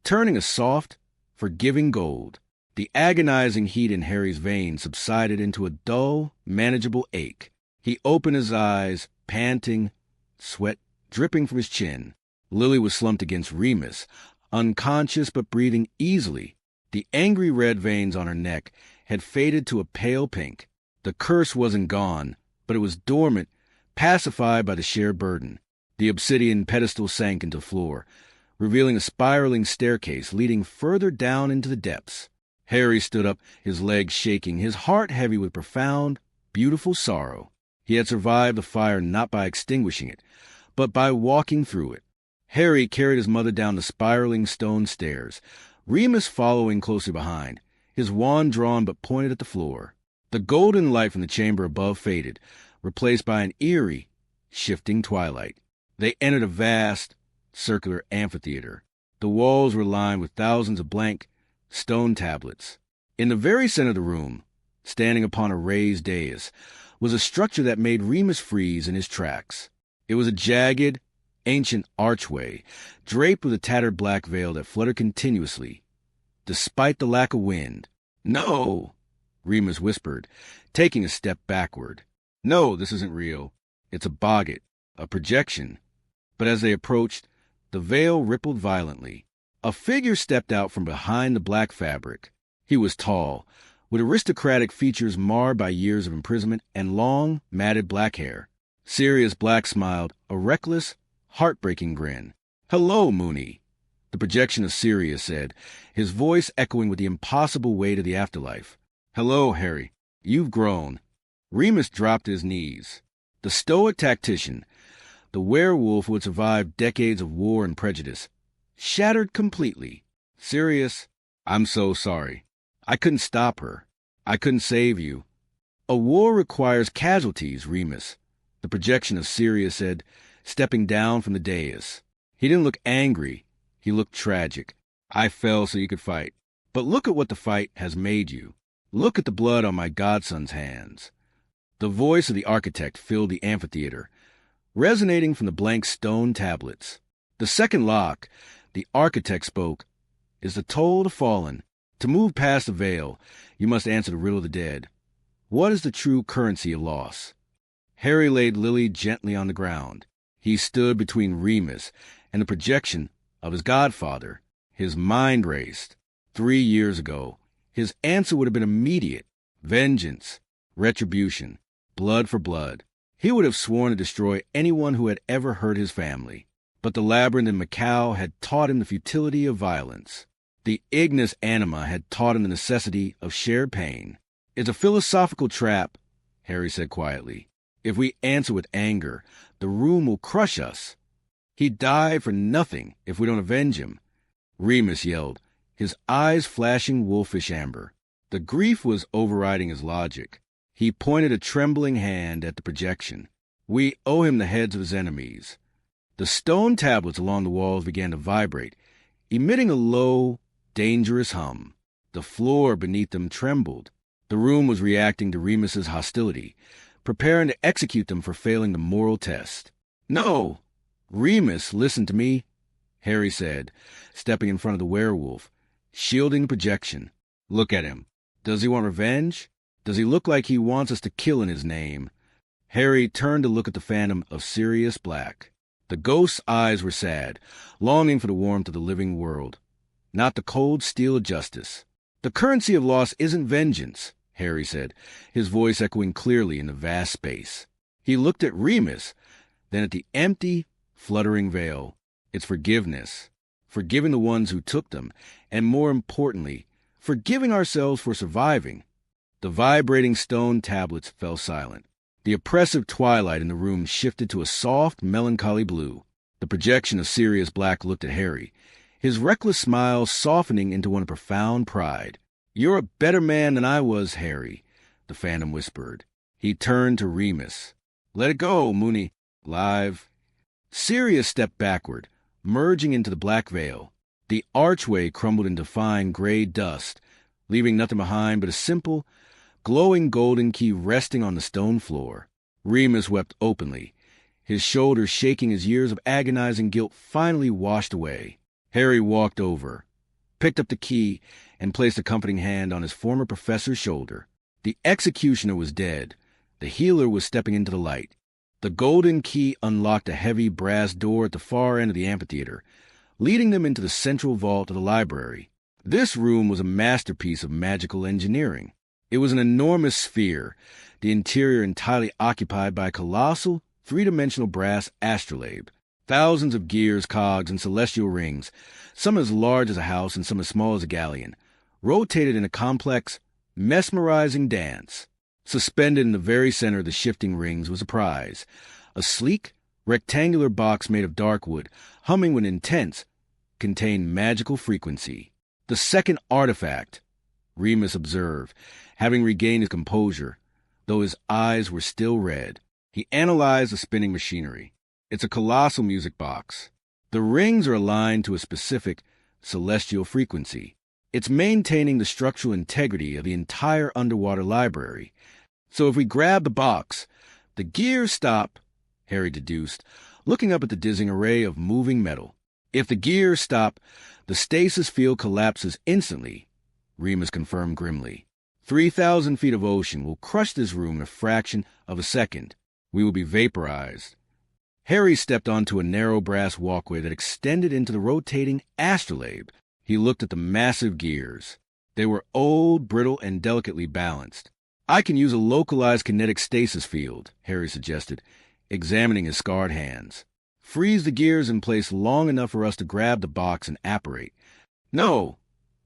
turning a soft, forgiving gold. The agonizing heat in Harry's veins subsided into a dull, manageable ache. He opened his eyes, panting, sweat dripping from his chin. Lily was slumped against Remus, unconscious but breathing easily. The angry red veins on her neck had faded to a pale pink. The curse wasn't gone, but it was dormant, pacified by the shared burden. The obsidian pedestal sank into the floor, revealing a spiraling staircase leading further down into the depths. Harry stood up, his legs shaking, his heart heavy with profound, beautiful sorrow. He had survived the fire not by extinguishing it, but by walking through it. Harry carried his mother down the spiraling stone stairs, Remus following closely behind, his wand drawn but pointed at the floor. The golden light from the chamber above faded, replaced by an eerie, shifting twilight. They entered a vast, circular amphitheater. The walls were lined with thousands of blank stone tablets. In the very center of the room, standing upon a raised dais, was a structure that made Remus freeze in his tracks. It was a jagged, ancient archway, draped with a tattered black veil that fluttered continuously, despite the lack of wind. "No!" Remus whispered, taking a step backward. "No, this isn't real. It's a boggart, a projection." But as they approached, the veil rippled violently. A figure stepped out from behind the black fabric. He was tall, with aristocratic features marred by years of imprisonment and long, matted black hair. Sirius Black smiled, a reckless, heartbreaking grin. "Hello, Mooney," the projection of Sirius said, his voice echoing with the impossible weight of the afterlife. "Hello, Harry. You've grown." Remus dropped to his knees. The stoic tactician, the werewolf who had survived decades of war and prejudice, shattered completely. "Sirius, I'm so sorry. I couldn't stop her. I couldn't save you." "A war requires casualties, Remus," the projection of Sirius said, stepping down from the dais. He didn't look angry. He looked tragic. "I fell so you could fight. But look at what the fight has made you. Look at the blood on my godson's hands." The voice of the architect filled the amphitheater, resonating from the blank stone tablets. "The second lock," the architect spoke, "is the toll of the fallen. To move past the veil, you must answer the riddle of the dead. What is the true currency of loss?" Harry laid Lily gently on the ground. He stood between Remus and the projection of his godfather. His mind raced. 3 years ago, his answer would have been immediate. Vengeance, retribution, blood for blood. He would have sworn to destroy anyone who had ever hurt his family. But the labyrinth in Macau had taught him the futility of violence. The Ignis Anima had taught him the necessity of shared pain. "It's a philosophical trap," Harry said quietly. "If we answer with anger, the room will crush us. He died for nothing if we don't avenge him." Remus yelled, his eyes flashing wolfish amber. The grief was overriding his logic. He pointed a trembling hand at the projection. "We owe him the heads of his enemies." The stone tablets along the walls began to vibrate, emitting a low, dangerous hum. The floor beneath them trembled. The room was reacting to Remus's hostility, preparing to execute them for failing the moral test. "No! Remus, listen to me," Harry said, stepping in front of the werewolf, shielding the projection. "Look at him. Does he want revenge? Does he look like he wants us to kill in his name?" Harry turned to look at the phantom of Sirius Black. The ghost's eyes were sad, longing for the warmth of the living world, not the cold steel of justice. "The currency of loss isn't vengeance," Harry said, his voice echoing clearly in the vast space. He looked at Remus, then at the empty, fluttering veil. "It's forgiveness. Forgiving the ones who took them, and more importantly, forgiving ourselves for surviving." The vibrating stone tablets fell silent. The oppressive twilight in the room shifted to a soft, melancholy blue. The projection of Sirius Black looked at Harry, his reckless smile softening into one of profound pride. "You're a better man than I was, Harry," the phantom whispered. He turned to Remus. "Let it go, Mooney. Live." Sirius stepped backward, merging into the black veil. The archway crumbled into fine gray dust, leaving nothing behind but a simple, glowing golden key resting on the stone floor. Remus wept openly, his shoulders shaking as years of agonizing guilt finally washed away. Harry walked over, picked up the key, and placed a comforting hand on his former professor's shoulder. The executioner was dead. The healer was stepping into the light. The golden key unlocked a heavy brass door at the far end of the amphitheater, leading them into the central vault of the library. This room was a masterpiece of magical engineering. It was an enormous sphere, the interior entirely occupied by a colossal, three-dimensional brass astrolabe. Thousands of gears, cogs, and celestial rings, some as large as a house and some as small as a galleon, rotated in a complex, mesmerizing dance. Suspended in the very center of the shifting rings was a prize, a sleek, rectangular box made of dark wood, humming with intense, contained magical frequency. "The second artifact," Remus observed, having regained his composure, though his eyes were still red. He analyzed the spinning machinery. "It's a colossal music box. The rings are aligned to a specific celestial frequency. It's maintaining the structural integrity of the entire underwater library. So if we grab the box, the gears stop," Harry deduced, looking up at the dizzying array of moving metal. "If the gears stop, the stasis field collapses instantly," Remus confirmed grimly. 3,000 feet of ocean will crush this room in a fraction of a second. We will be vaporized." Harry stepped onto a narrow brass walkway that extended into the rotating astrolabe. He looked at the massive gears. They were old, brittle, and delicately balanced. I can use a localized kinetic stasis field, Harry suggested, examining his scarred hands. Freeze the gears in place long enough for us to grab the box and apparate. No!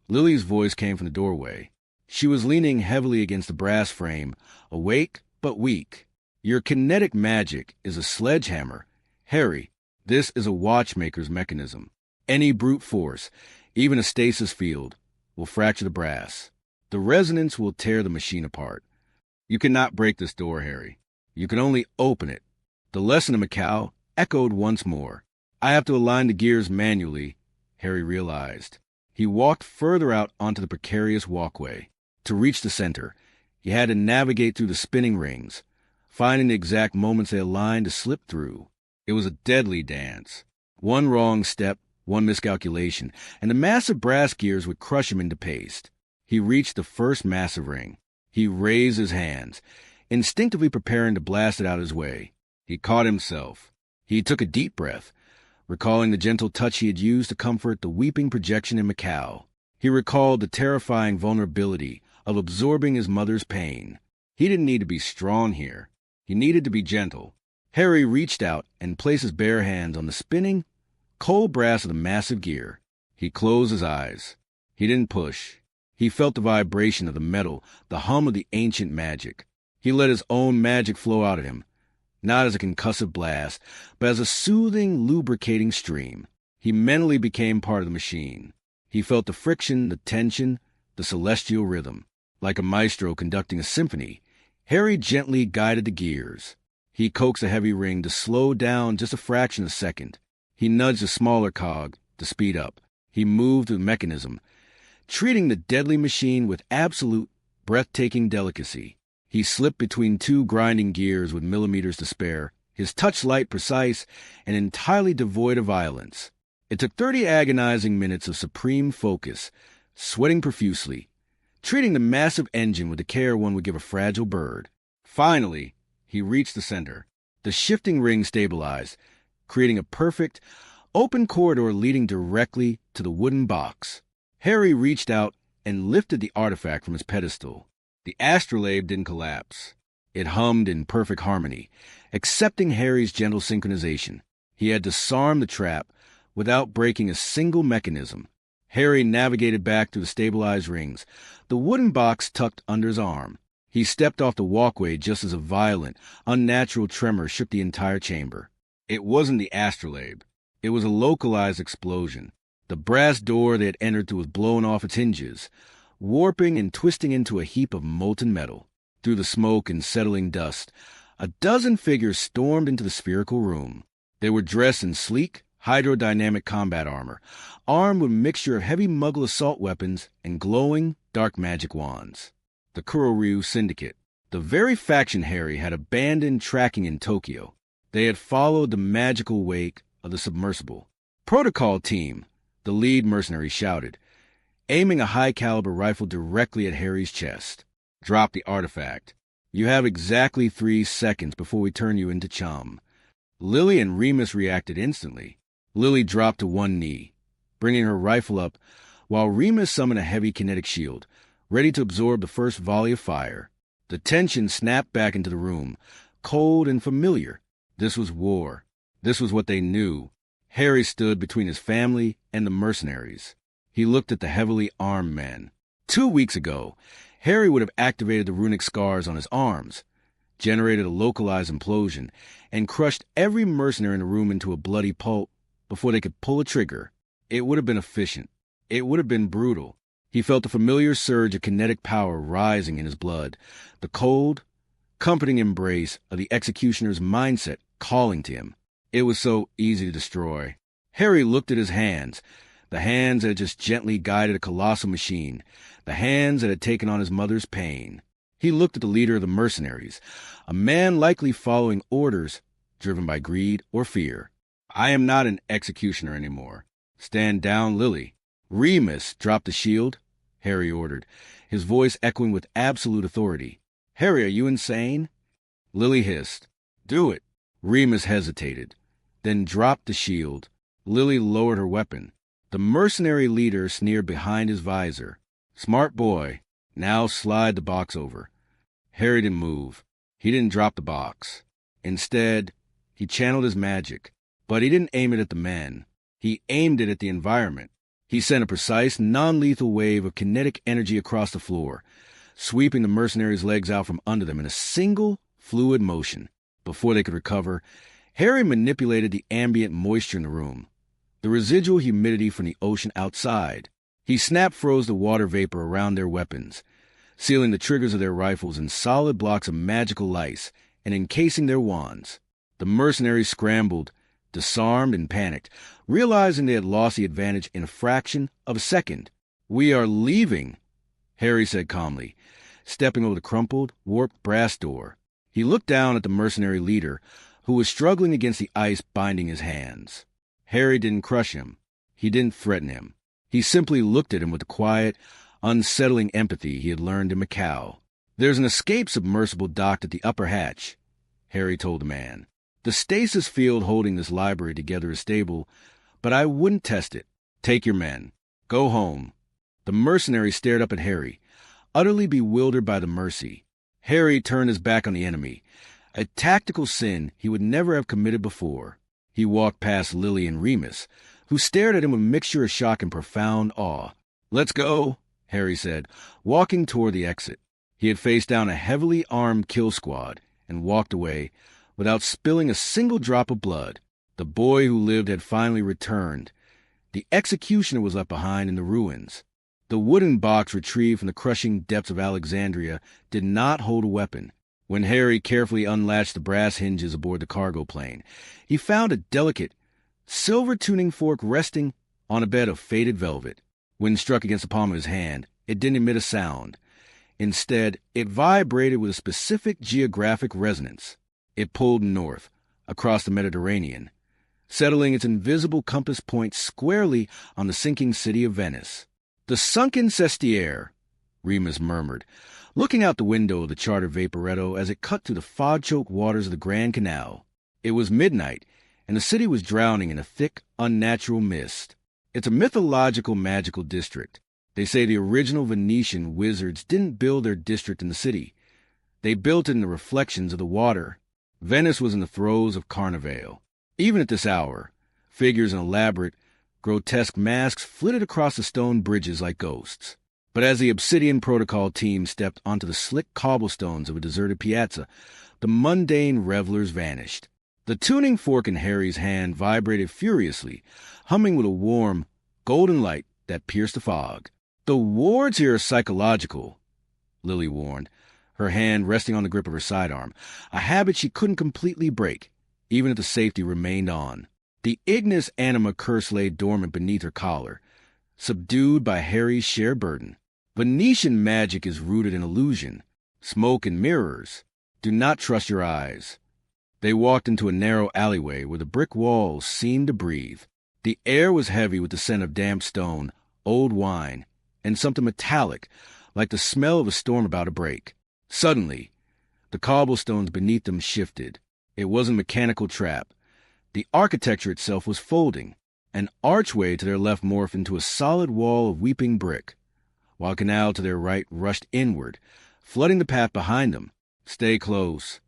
Lily's voice came from the doorway. She was leaning heavily against the brass frame, awake but weak. Your kinetic magic is a sledgehammer. Harry, this is a watchmaker's mechanism. Any brute force, even a stasis field, will fracture the brass. The resonance will tear the machine apart. You cannot break this door, Harry. You can only open it. The lesson of Macau echoed once more. I have to align the gears manually, Harry realized. He walked further out onto the precarious walkway. To reach the center, he had to navigate through the spinning rings, finding the exact moments they aligned to slip through. It was a deadly dance. One wrong step, one miscalculation, and the massive brass gears would crush him into paste. He reached the first massive ring. He raised his hands, instinctively preparing to blast it out his way. He caught himself. He took a deep breath, recalling the gentle touch he had used to comfort the weeping projection in Macau. He recalled the terrifying vulnerability of absorbing his mother's pain. He didn't need to be strong here. He needed to be gentle. Harry reached out and placed his bare hands on the spinning, cold brass of the massive gear. He closed his eyes. He didn't push. He felt the vibration of the metal, the hum of the ancient magic. He let his own magic flow out of him, not as a concussive blast, but as a soothing, lubricating stream. He mentally became part of the machine. He felt the friction, the tension, the celestial rhythm. Like a maestro conducting a symphony, Harry gently guided the gears. He coaxed a heavy ring to slow down just a fraction of a second. He nudged a smaller cog to speed up. He moved the mechanism, treating the deadly machine with absolute, breathtaking delicacy. He slipped between two grinding gears with millimeters to spare, his touch light, precise, and entirely devoid of violence. It took 30 agonizing minutes of supreme focus, sweating profusely, treating the massive engine with the care one would give a fragile bird. Finally, he reached the center. The shifting ring stabilized, creating a perfect, open corridor leading directly to the wooden box. Harry reached out and lifted the artifact from its pedestal. The astrolabe didn't collapse. It hummed in perfect harmony, accepting Harry's gentle synchronization. He had disarmed the trap without breaking a single mechanism. Harry navigated back through the stabilized rings, the wooden box tucked under his arm. He stepped off the walkway just as a violent, unnatural tremor shook the entire chamber. It wasn't the astrolabe. It was a localized explosion. The brass door they had entered through was blown off its hinges, warping and twisting into a heap of molten metal. Through the smoke and settling dust, a dozen figures stormed into the spherical room. They were dressed in sleek, hydrodynamic combat armor, armed with a mixture of heavy Muggle assault weapons and glowing, dark magic wands. The Kuroryu Syndicate, the very faction Harry had abandoned tracking in Tokyo. They had followed the magical wake of the submersible. "Protocol team," the lead mercenary shouted, aiming a high-caliber rifle directly at Harry's chest. "Drop the artifact. You have exactly 3 seconds before we turn you into chum." Lily and Remus reacted instantly. Lily dropped to one knee, bringing her rifle up, while Remus summoned a heavy kinetic shield, ready to absorb the first volley of fire. The tension snapped back into the room, cold and familiar. This was war. This was what they knew. Harry stood between his family and the mercenaries. He looked at the heavily armed men. 2 weeks ago, Harry would have activated the runic scars on his arms, generated a localized implosion, and crushed every mercenary in the room into a bloody pulp before they could pull a trigger. It would have been efficient. It would have been brutal. He felt the familiar surge of kinetic power rising in his blood, the cold, comforting embrace of the executioner's mindset calling to him. It was so easy to destroy. Harry looked at his hands, the hands that had just gently guided a colossal machine, the hands that had taken on his mother's pain. He looked at the leader of the mercenaries, a man likely following orders driven by greed or fear. "I am not an executioner anymore. Stand down, Lily." "Remus, drop the shield," Harry ordered, his voice echoing with absolute authority. "Harry, are you insane?" Lily hissed. "Do it." Remus hesitated, then dropped the shield. Lily lowered her weapon. The mercenary leader sneered behind his visor. Smart boy. Now slide the box over. Harry didn't move. He didn't drop the box. Instead, he channeled his magic. But he didn't aim it at the men. He aimed it at the environment. He sent a precise, non-lethal wave of kinetic energy across the floor, sweeping the mercenaries' legs out from under them in a single, fluid motion. Before they could recover, Harry manipulated the ambient moisture in the room, the residual humidity from the ocean outside. He snap-froze the water vapor around their weapons, sealing the triggers of their rifles in solid blocks of magical ice and encasing their wands. The mercenaries scrambled, disarmed and panicked, realizing they had lost the advantage in a fraction of a second. "We are leaving," Harry said calmly, stepping over the crumpled, warped brass door. He looked down at the mercenary leader, who was struggling against the ice binding his hands. Harry didn't crush him. He didn't threaten him. He simply looked at him with the quiet, unsettling empathy he had learned in Macau. "There's an escape submersible docked at the upper hatch," Harry told the man. "The stasis field holding this library together is stable, but I wouldn't test it. Take your men. Go home." The mercenary stared up at Harry, utterly bewildered by the mercy. Harry turned his back on the enemy, a tactical sin he would never have committed before. He walked past Lily and Remus, who stared at him with a mixture of shock and profound awe. "Let's go," Harry said, walking toward the exit. He had faced down a heavily armed kill squad and walked away without spilling a single drop of blood. The boy who lived had finally returned. The executioner was left behind in the ruins. The wooden box retrieved from the crushing depths of Alexandria did not hold a weapon. When Harry carefully unlatched the brass hinges aboard the cargo plane, he found a delicate, silver tuning fork resting on a bed of faded velvet. When struck against the palm of his hand, it didn't emit a sound. Instead, it vibrated with a specific geographic resonance. It pulled north, across the Mediterranean, settling its invisible compass point squarely on the sinking city of Venice. "The Sunken Sestiere," Remus murmured, looking out the window of the chartered vaporetto as it cut through the fog-choked waters of the Grand Canal. It was midnight, and the city was drowning in a thick, unnatural mist. It's a mythological, magical district. They say the original Venetian wizards didn't build their district in the city. They built it in the reflections of the water. Venice was in the throes of Carnival. Even at this hour, figures in elaborate, grotesque masks flitted across the stone bridges like ghosts. But as the Obsidian Protocol team stepped onto the slick cobblestones of a deserted piazza, the mundane revelers vanished. The tuning fork in Harry's hand vibrated furiously, humming with a warm, golden light that pierced the fog. "The wards here are psychological," Lily warned, her hand resting on the grip of her sidearm, a habit she couldn't completely break, even if the safety remained on. The Ignis Anima curse lay dormant beneath her collar, subdued by Harry's shared burden. "Venetian magic is rooted in illusion, smoke and mirrors. Do not trust your eyes." They walked into a narrow alleyway where the brick walls seemed to breathe. The air was heavy with the scent of damp stone, old wine, and something metallic, like the smell of a storm about to break. Suddenly, the cobblestones beneath them shifted. It wasn't a mechanical trap. The architecture itself was folding. An archway to their left morphed into a solid wall of weeping brick, while a canal to their right rushed inward, flooding the path behind them. "Stay close."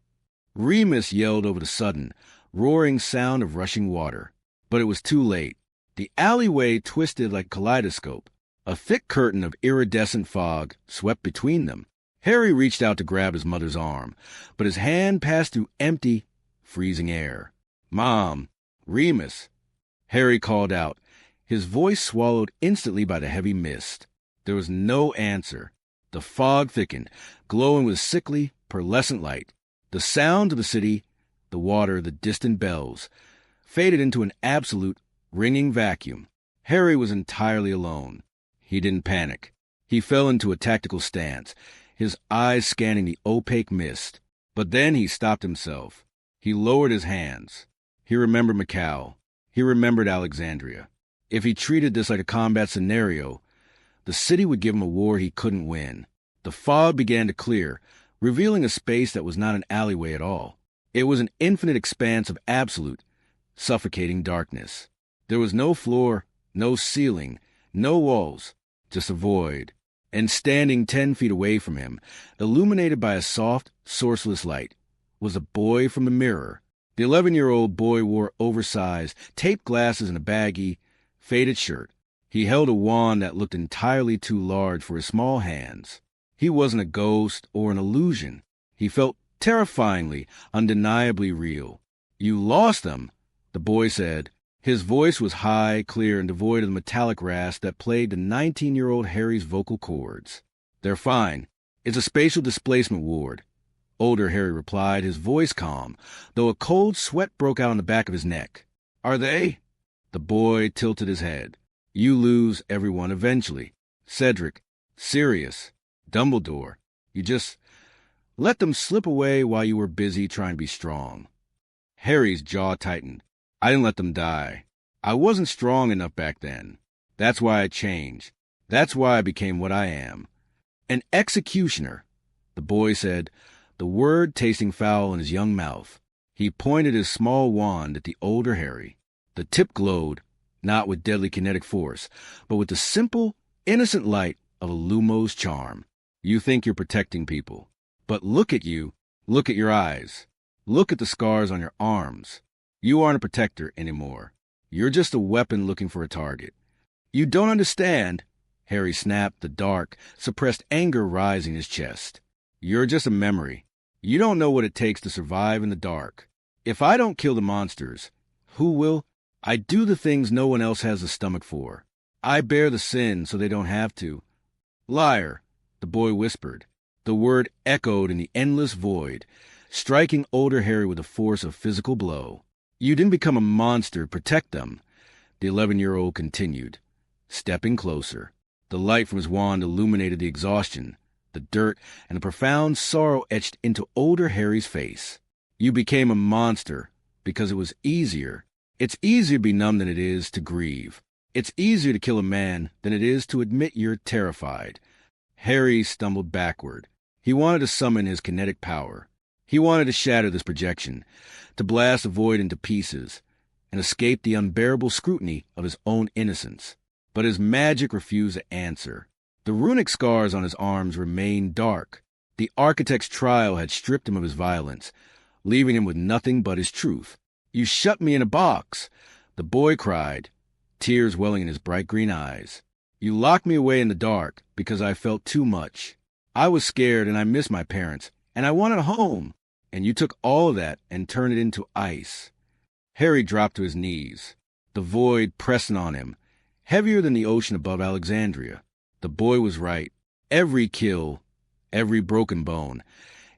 Remus yelled over the sudden, roaring sound of rushing water. But it was too late. The alleyway twisted like a kaleidoscope. A thick curtain of iridescent fog swept between them. Harry reached out to grab his mother's arm, but his hand passed through empty, freezing air. "Mom! Remus!" Harry called out, his voice swallowed instantly by the heavy mist. There was no answer. The fog thickened, glowing with sickly, pearlescent light. The sound of the city, the water, the distant bells, faded into an absolute, ringing vacuum. Harry was entirely alone. He didn't panic. He fell into a tactical stance, his eyes scanning the opaque mist. But then he stopped himself. He lowered his hands. He remembered Macau. He remembered Alexandria. If he treated this like a combat scenario, the city would give him a war he couldn't win. The fog began to clear, revealing a space that was not an alleyway at all. It was an infinite expanse of absolute, suffocating darkness. There was no floor, no ceiling, no walls, just a void. And standing 10 feet away from him, illuminated by a soft, sourceless light, was a boy from the mirror. The 11-year-old boy wore oversized, taped glasses and a baggy, faded shirt. He held a wand that looked entirely too large for his small hands. He wasn't a ghost or an illusion. He felt terrifyingly, undeniably real. "You lost them," the boy said. His voice was high, clear, and devoid of the metallic rasp that played to 19-year-old Harry's vocal cords. "They're fine. It's a spatial displacement ward," older Harry replied, his voice calm, though a cold sweat broke out on the back of his neck. "Are they?" The boy tilted his head. "You lose everyone eventually. Cedric, Sirius, Dumbledore. You just let them slip away while you were busy trying to be strong." Harry's jaw tightened. "I didn't let them die. I wasn't strong enough back then. That's why I changed. That's why I became what I am. An executioner," the boy said, the word tasting foul in his young mouth. He pointed his small wand at the older Harry. The tip glowed, not with deadly kinetic force, but with the simple, innocent light of a Lumos charm. "You think you're protecting people. But look at you. Look at your eyes. Look at the scars on your arms. You aren't a protector anymore. You're just a weapon looking for a target." "You don't understand," Harry snapped, the dark, suppressed anger rising in his chest. "You're just a memory. You don't know what it takes to survive in the dark. If I don't kill the monsters, who will? I do the things no one else has the stomach for. I bear the sin so they don't have to." "Liar," the boy whispered. The word echoed in the endless void, striking older Harry with the force of physical blow. "You didn't become a monster to protect them," the 11-year-old continued, stepping closer. The light from his wand illuminated the exhaustion, the dirt, and the profound sorrow etched into older Harry's face. "You became a monster because it was easier. It's easier to be numb than it is to grieve. It's easier to kill a man than it is to admit you're terrified." Harry stumbled backward. He wanted to summon his kinetic power. He wanted to shatter this projection, to blast the void into pieces, and escape the unbearable scrutiny of his own innocence. But his magic refused to answer. The runic scars on his arms remained dark. The architect's trial had stripped him of his violence, leaving him with nothing but his truth. "You shut me in a box," the boy cried, tears welling in his bright green eyes. "You locked me away in the dark because I felt too much. I was scared and I missed my parents, and I wanted a home. And you took all of that and turned it into ice." Harry dropped to his knees, the void pressing on him, heavier than the ocean above Alexandria. The boy was right. Every kill, every broken bone,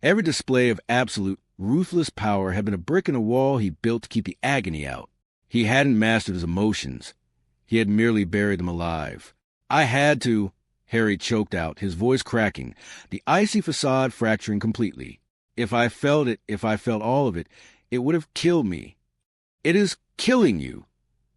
every display of absolute, ruthless power had been a brick in a wall he built to keep the agony out. He hadn't mastered his emotions. He had merely buried them alive. "I had to," Harry choked out, his voice cracking, the icy facade fracturing completely. If I felt all of it, it would have killed me." "It is killing you,"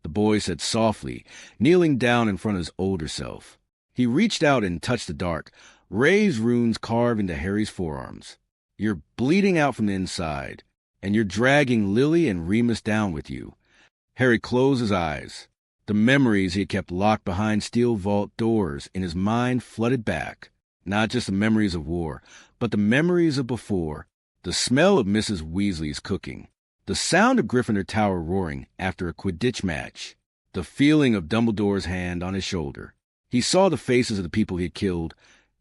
the boy said softly, kneeling down in front of his older self. He reached out and touched the dark, raised runes carved into Harry's forearms. "You're bleeding out from the inside, and you're dragging Lily and Remus down with you." Harry closed his eyes. The memories he had kept locked behind steel vault doors in his mind flooded back. Not just the memories of war, but the memories of before. The smell of Mrs. Weasley's cooking. The sound of Gryffindor Tower roaring after a Quidditch match. The feeling of Dumbledore's hand on his shoulder. He saw the faces of the people he had killed,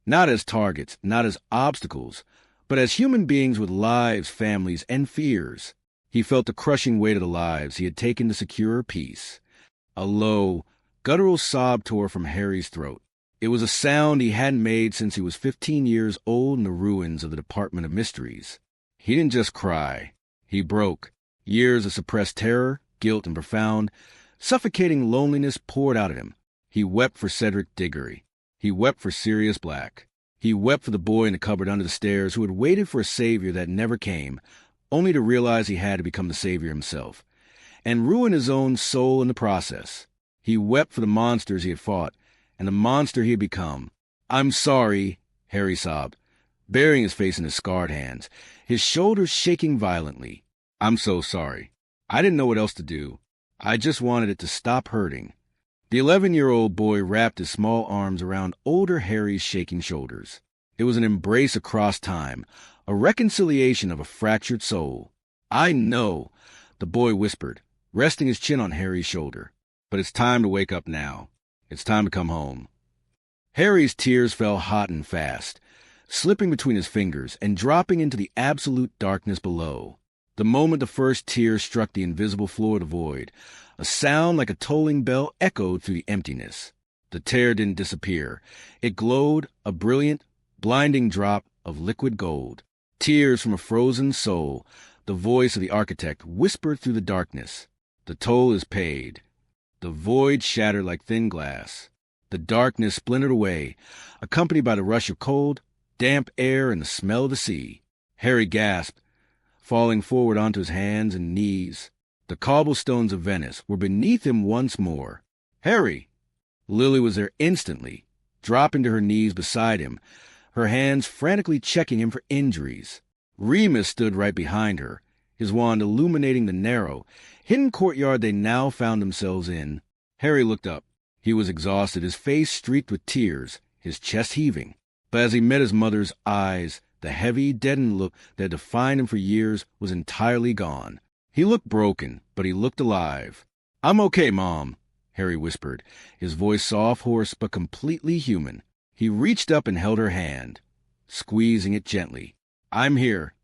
not as targets, not as obstacles, but as human beings with lives, families, and fears. He felt the crushing weight of the lives he had taken to secure peace. A low, guttural sob tore from Harry's throat. It was a sound he hadn't made since he was 15 years old in the ruins of the Department of Mysteries. He didn't just cry. He broke. Years of suppressed terror, guilt, and profound, suffocating loneliness poured out of him. He wept for Cedric Diggory. He wept for Sirius Black. He wept for the boy in the cupboard under the stairs who had waited for a savior that never came, only to realize he had to become the savior himself, and ruin his own soul in the process. He wept for the monsters he had fought, and the monster he had become. "I'm sorry," Harry sobbed, burying his face in his scarred hands, his shoulders shaking violently. "I'm so sorry. I didn't know what else to do. I just wanted it to stop hurting." The 11-year-old boy wrapped his small arms around older Harry's shaking shoulders. It was an embrace across time, a reconciliation of a fractured soul. "I know," the boy whispered, resting his chin on Harry's shoulder. "But it's time to wake up now. It's time to come home." Harry's tears fell hot and fast, slipping between his fingers and dropping into the absolute darkness below. The moment the first tear struck the invisible floor of the void, a sound like a tolling bell echoed through the emptiness. The tear didn't disappear. It glowed, a brilliant, blinding drop of liquid gold. Tears from a frozen soul, the voice of the architect whispered through the darkness. The toll is paid. The void shattered like thin glass. The darkness splintered away, accompanied by the rush of cold, damp air and the smell of the sea. Harry gasped, falling forward onto his hands and knees. The cobblestones of Venice were beneath him once more. "Harry!" Lily was there instantly, dropping to her knees beside him, her hands frantically checking him for injuries. Remus stood right behind her, his wand illuminating the narrow, hidden courtyard they now found themselves in. Harry looked up. He was exhausted, his face streaked with tears, his chest heaving. But as he met his mother's eyes, the heavy, deadened look that had defined him for years was entirely gone. He looked broken, but he looked alive. "I'm okay, Mom," Harry whispered, his voice soft, hoarse, but completely human. He reached up and held her hand, squeezing it gently. "I'm here."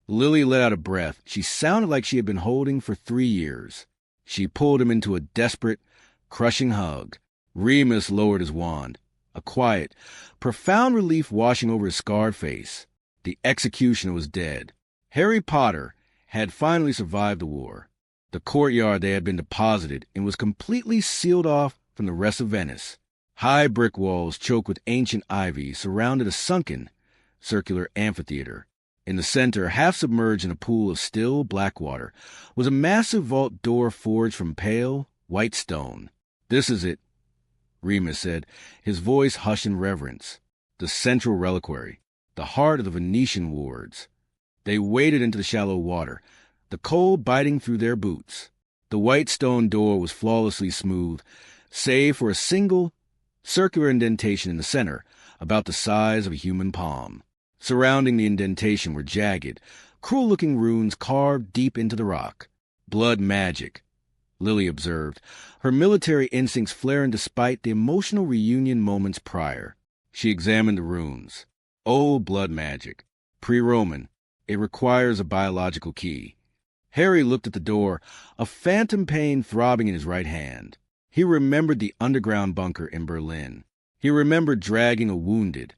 Lily let out a breath she sounded like she had been holding for 3 years. She pulled him into a desperate, crushing hug. Remus lowered his wand, a quiet, profound relief washing over his scarred face. The executioner was dead. Harry Potter had finally survived the war. The courtyard they had been deposited in was completely sealed off from the rest of Venice. High brick walls choked with ancient ivy surrounded a sunken, circular amphitheater. In the center, half submerged in a pool of still black water, was a massive vault door forged from pale, white stone. "This is it," Remus said, his voice hushed in reverence. "The central reliquary, the heart of the Venetian wards." They waded into the shallow water, the cold biting through their boots. The white stone door was flawlessly smooth, save for a single, circular indentation in the center, about the size of a human palm. Surrounding the indentation were jagged, cruel-looking runes carved deep into the rock. "Blood magic," Lily observed, her military instincts flaring despite the emotional reunion moments prior. She examined the runes. Old blood magic. Pre-Roman. It requires a biological key. Harry looked at the door, a phantom pain throbbing in his right hand. He remembered the underground bunker in Berlin. He remembered dragging a wounded,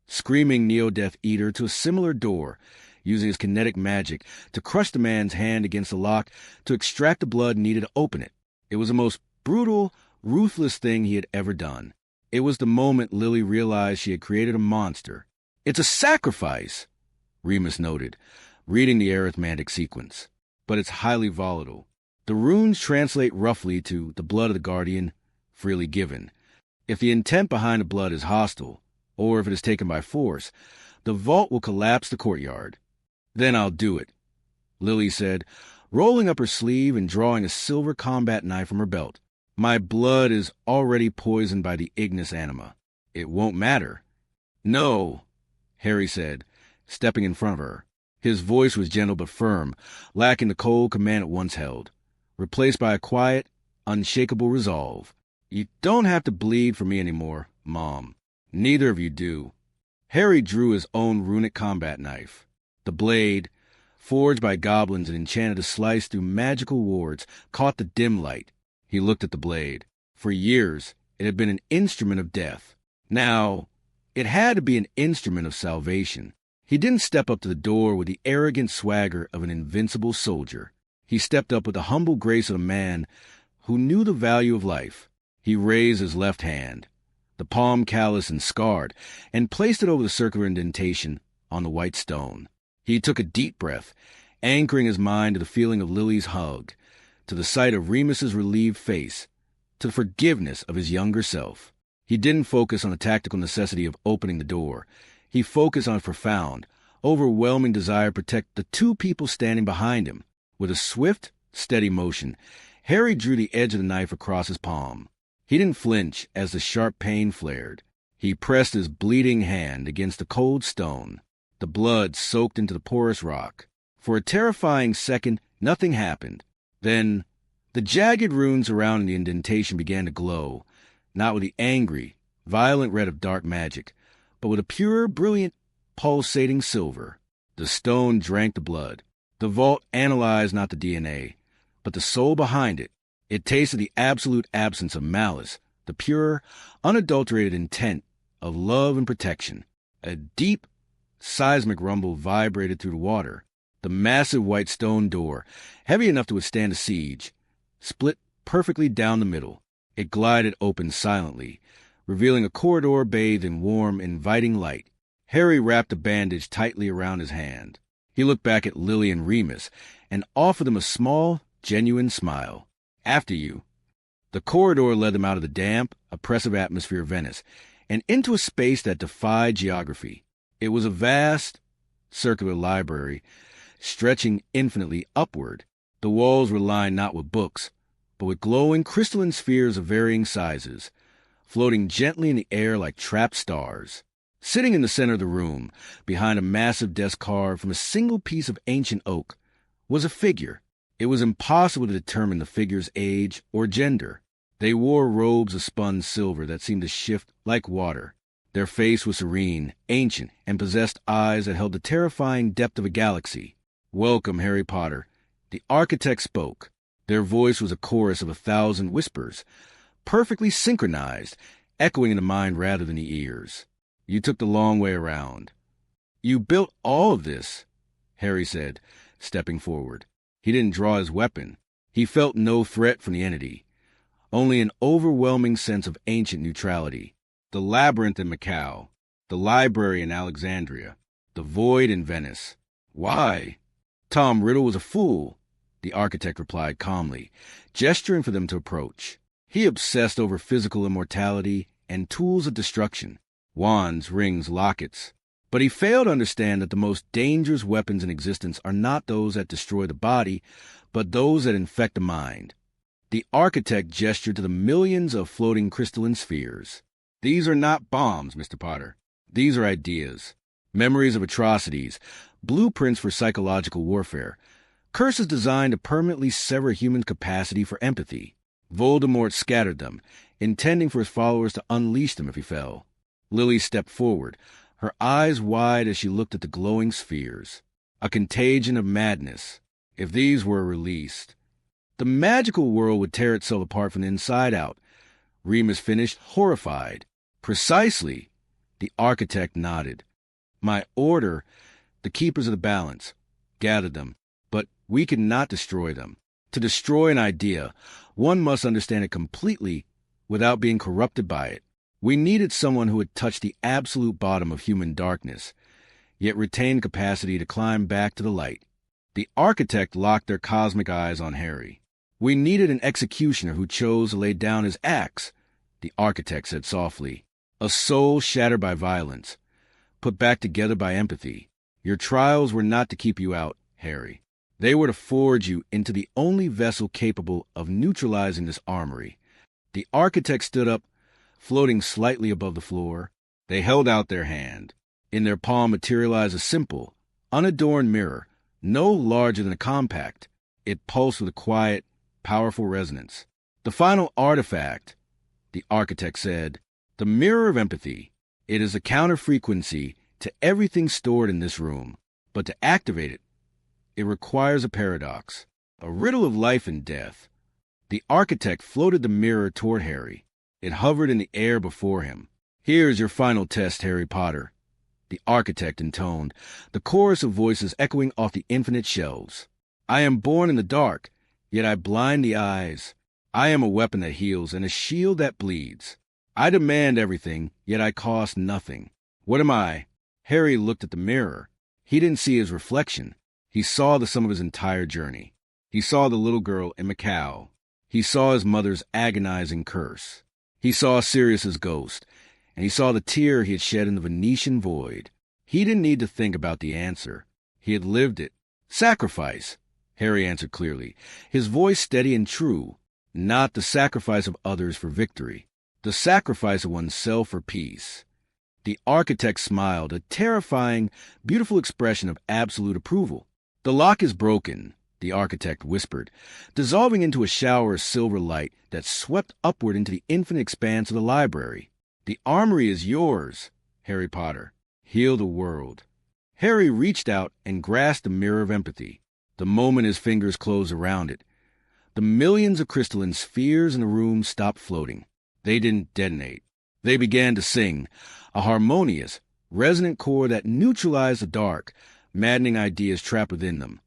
screaming Neo-Death Eater to a similar door, using his kinetic magic to crush the man's hand against the lock to extract the blood needed to open it. It was the most brutal, ruthless thing he had ever done. It was the moment Lily realized she had created a monster. "It's a sacrifice," Remus noted, reading the arithmetic sequence. "But it's highly volatile. The runes translate roughly to the blood of the guardian, freely given. If the intent behind the blood is hostile, or if it is taken by force, the vault will collapse the courtyard." "Then I'll do it," Lily said, rolling up her sleeve and drawing a silver combat knife from her belt. "My blood is already poisoned by the Ignis Anima. It won't matter." "No," Harry said, stepping in front of her. His voice was gentle but firm, lacking the cold command it once held, replaced by a quiet, unshakable resolve. "You don't have to bleed for me anymore, Mom. Neither of you do." Harry drew his own runic combat knife. The blade, forged by goblins and enchanted to slice through magical wards, caught the dim light. He looked at the blade. For years, it had been an instrument of death. Now, it had to be an instrument of salvation. He didn't step up to the door with the arrogant swagger of an invincible soldier. He stepped up with the humble grace of a man who knew the value of life. He raised his left hand, the palm calloused and scarred, and placed it over the circular indentation on the white stone. He took a deep breath, anchoring his mind to the feeling of Lily's hug, to the sight of Remus's relieved face, to the forgiveness of his younger self. He didn't focus on the tactical necessity of opening the door. He focused on a profound, overwhelming desire to protect the two people standing behind him. With a swift, steady motion, Harry drew the edge of the knife across his palm. He didn't flinch as the sharp pain flared. He pressed his bleeding hand against the cold stone. The blood soaked into the porous rock. For a terrifying second, nothing happened. Then, the jagged runes surrounding the indentation began to glow, not with the angry, violent red of dark magic, but with a pure, brilliant, pulsating silver. The stone drank the blood. The vault analyzed not the DNA, but the soul behind it. It tasted the absolute absence of malice, the pure, unadulterated intent of love and protection. A deep, seismic rumble vibrated through the water. The massive white stone door, heavy enough to withstand a siege, split perfectly down the middle. It glided open silently, revealing a corridor bathed in warm, inviting light. Harry wrapped a bandage tightly around his hand. He looked back at Lily and Remus and offered them a small, genuine smile. After you. The corridor led them out of the damp, oppressive atmosphere of Venice and into a space that defied geography. It was a vast, circular library, stretching infinitely upward. The walls were lined not with books, but with glowing crystalline spheres of varying sizes, floating gently in the air like trapped stars. Sitting in the center of the room, behind a massive desk carved from a single piece of ancient oak, was a figure. It was impossible to determine the figure's age or gender. They wore robes of spun silver that seemed to shift like water. Their face was serene, ancient, and possessed eyes that held the terrifying depth of a galaxy. "Welcome, Harry Potter." The architect spoke. Their voice was a chorus of 1,000 whispers, perfectly synchronized, echoing in the mind rather than the ears. "You took the long way around." "You built all of this," Harry said, stepping forward. He didn't draw his weapon. He felt no threat from the entity, only an overwhelming sense of ancient neutrality. The labyrinth in Macau, the library in Alexandria, the void in Venice. Why? Tom Riddle was a fool, the architect replied calmly, gesturing for them to approach. He obsessed over physical immortality and tools of destruction, wands, rings, lockets. But he failed to understand that the most dangerous weapons in existence are not those that destroy the body, but those that infect the mind. The architect gestured to the millions of floating crystalline spheres. "These are not bombs, Mr. Potter. These are ideas, memories of atrocities, blueprints for psychological warfare, curses designed to permanently sever human capacity for empathy. Voldemort scattered them, intending for his followers to unleash them if he fell." Lily stepped forward, her eyes wide as she looked at the glowing spheres. A contagion of madness. If these were released, the magical world would tear itself apart from the inside out. Remus finished, horrified. "Precisely," the architect nodded. "My order, the keepers of the balance, gathered them, but we cannot destroy them. To destroy an idea, one must understand it completely without being corrupted by it. We needed someone who had touched the absolute bottom of human darkness, yet retained capacity to climb back to the light." The architect locked their cosmic eyes on Harry. "We needed an executioner who chose to lay down his axe," the architect said softly. "A soul shattered by violence, put back together by empathy. Your trials were not to keep you out, Harry. They were to forge you into the only vessel capable of neutralizing this armory." The architect stood up, floating slightly above the floor. They held out their hand. In their palm materialized a simple, unadorned mirror, no larger than a compact. It pulsed with a quiet, powerful resonance. "The final artifact," the architect said, "the mirror of empathy. It is a counter-frequency to everything stored in this room. But to activate it, it requires a paradox, a riddle of life and death." The architect floated the mirror toward Harry. It hovered in the air before him. "Here's your final test, Harry Potter," the architect intoned, the chorus of voices echoing off the infinite shelves. "I am born in the dark, yet I blind the eyes. I am a weapon that heals and a shield that bleeds. I demand everything, yet I cost nothing. What am I?" Harry looked at the mirror. He didn't see his reflection. He saw the sum of his entire journey. He saw the little girl in Macau. He saw his mother's agonizing curse. He saw Sirius's ghost, and he saw the tear he had shed in the Venetian void. He didn't need to think about the answer. He had lived it. "Sacrifice," Harry answered clearly, his voice steady and true. not the sacrifice of others for victory, the sacrifice of oneself for peace. The architect smiled, a terrifying, beautiful expression of absolute approval. "The lock is broken," the architect whispered, dissolving into a shower of silver light that swept upward into the infinite expanse of the library. "The armory is yours, Harry Potter. Heal the world." Harry reached out and grasped the mirror of empathy. The moment his fingers closed around it, the millions of crystalline spheres in the room stopped floating. They didn't detonate. They began to sing, a harmonious, resonant chord that neutralized the dark, maddening ideas trapped within them,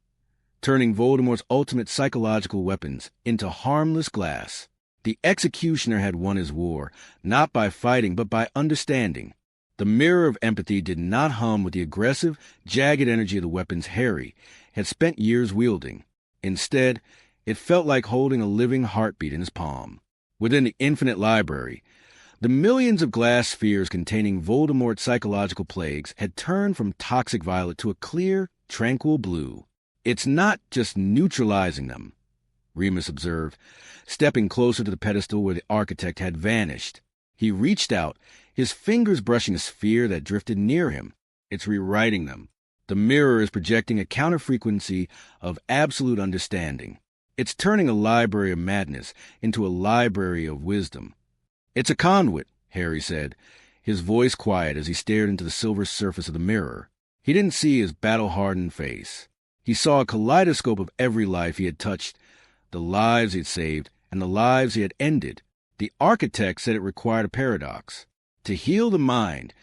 turning Voldemort's ultimate psychological weapons into harmless glass. The executioner had won his war, not by fighting, but by understanding. The mirror of empathy did not hum with the aggressive, jagged energy of the weapons Harry had spent years wielding. Instead, it felt like holding a living heartbeat in his palm. Within the infinite library, the millions of glass spheres containing Voldemort's psychological plagues had turned from toxic violet to a clear, tranquil blue. "It's not just neutralizing them," Remus observed, stepping closer to the pedestal where the architect had vanished. He reached out, his fingers brushing a sphere that drifted near him. "It's rewriting them. The mirror is projecting a counterfrequency of absolute understanding. It's turning a library of madness into a library of wisdom." "It's a conduit," Harry said, his voice quiet as he stared into the silver surface of the mirror. He didn't see his battle-hardened face. He saw a kaleidoscope of every life he had touched, the lives he had saved, and the lives he had ended. The architect said it required a paradox. To heal the mind,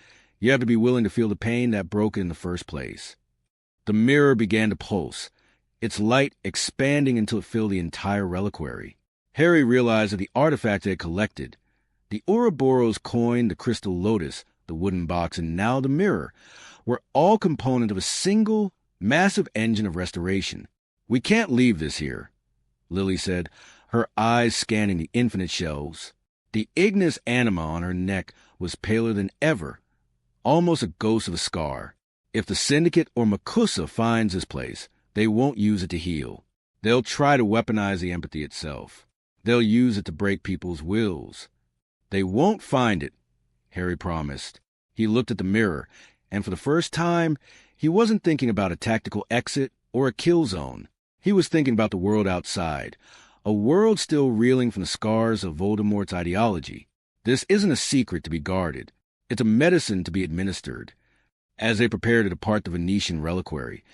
you have to be willing to feel the pain that broke it in the first place. The mirror began to pulse, its light expanding until it filled the entire reliquary. Harry realized that the artifact they had collected, the Ouroboros coin, the crystal lotus, the wooden box, and now the mirror, were all components of a single, massive engine of restoration. "We can't leave this here," Lily said, her eyes scanning the infinite shelves. The Ignis Anima on her neck was paler than ever, almost a ghost of a scar. "If the Syndicate or Makusa finds this place, they won't use it to heal. They'll try to weaponize the empathy itself. They'll use it to break people's wills." "They won't find it," Harry promised. He looked at the mirror, and for the first time, he wasn't thinking about a tactical exit or a kill zone. He was thinking about the world outside, a world still reeling from the scars of Voldemort's ideology. This isn't a secret to be guarded. It's a medicine to be administered. As they prepared to depart the Venetian reliquary,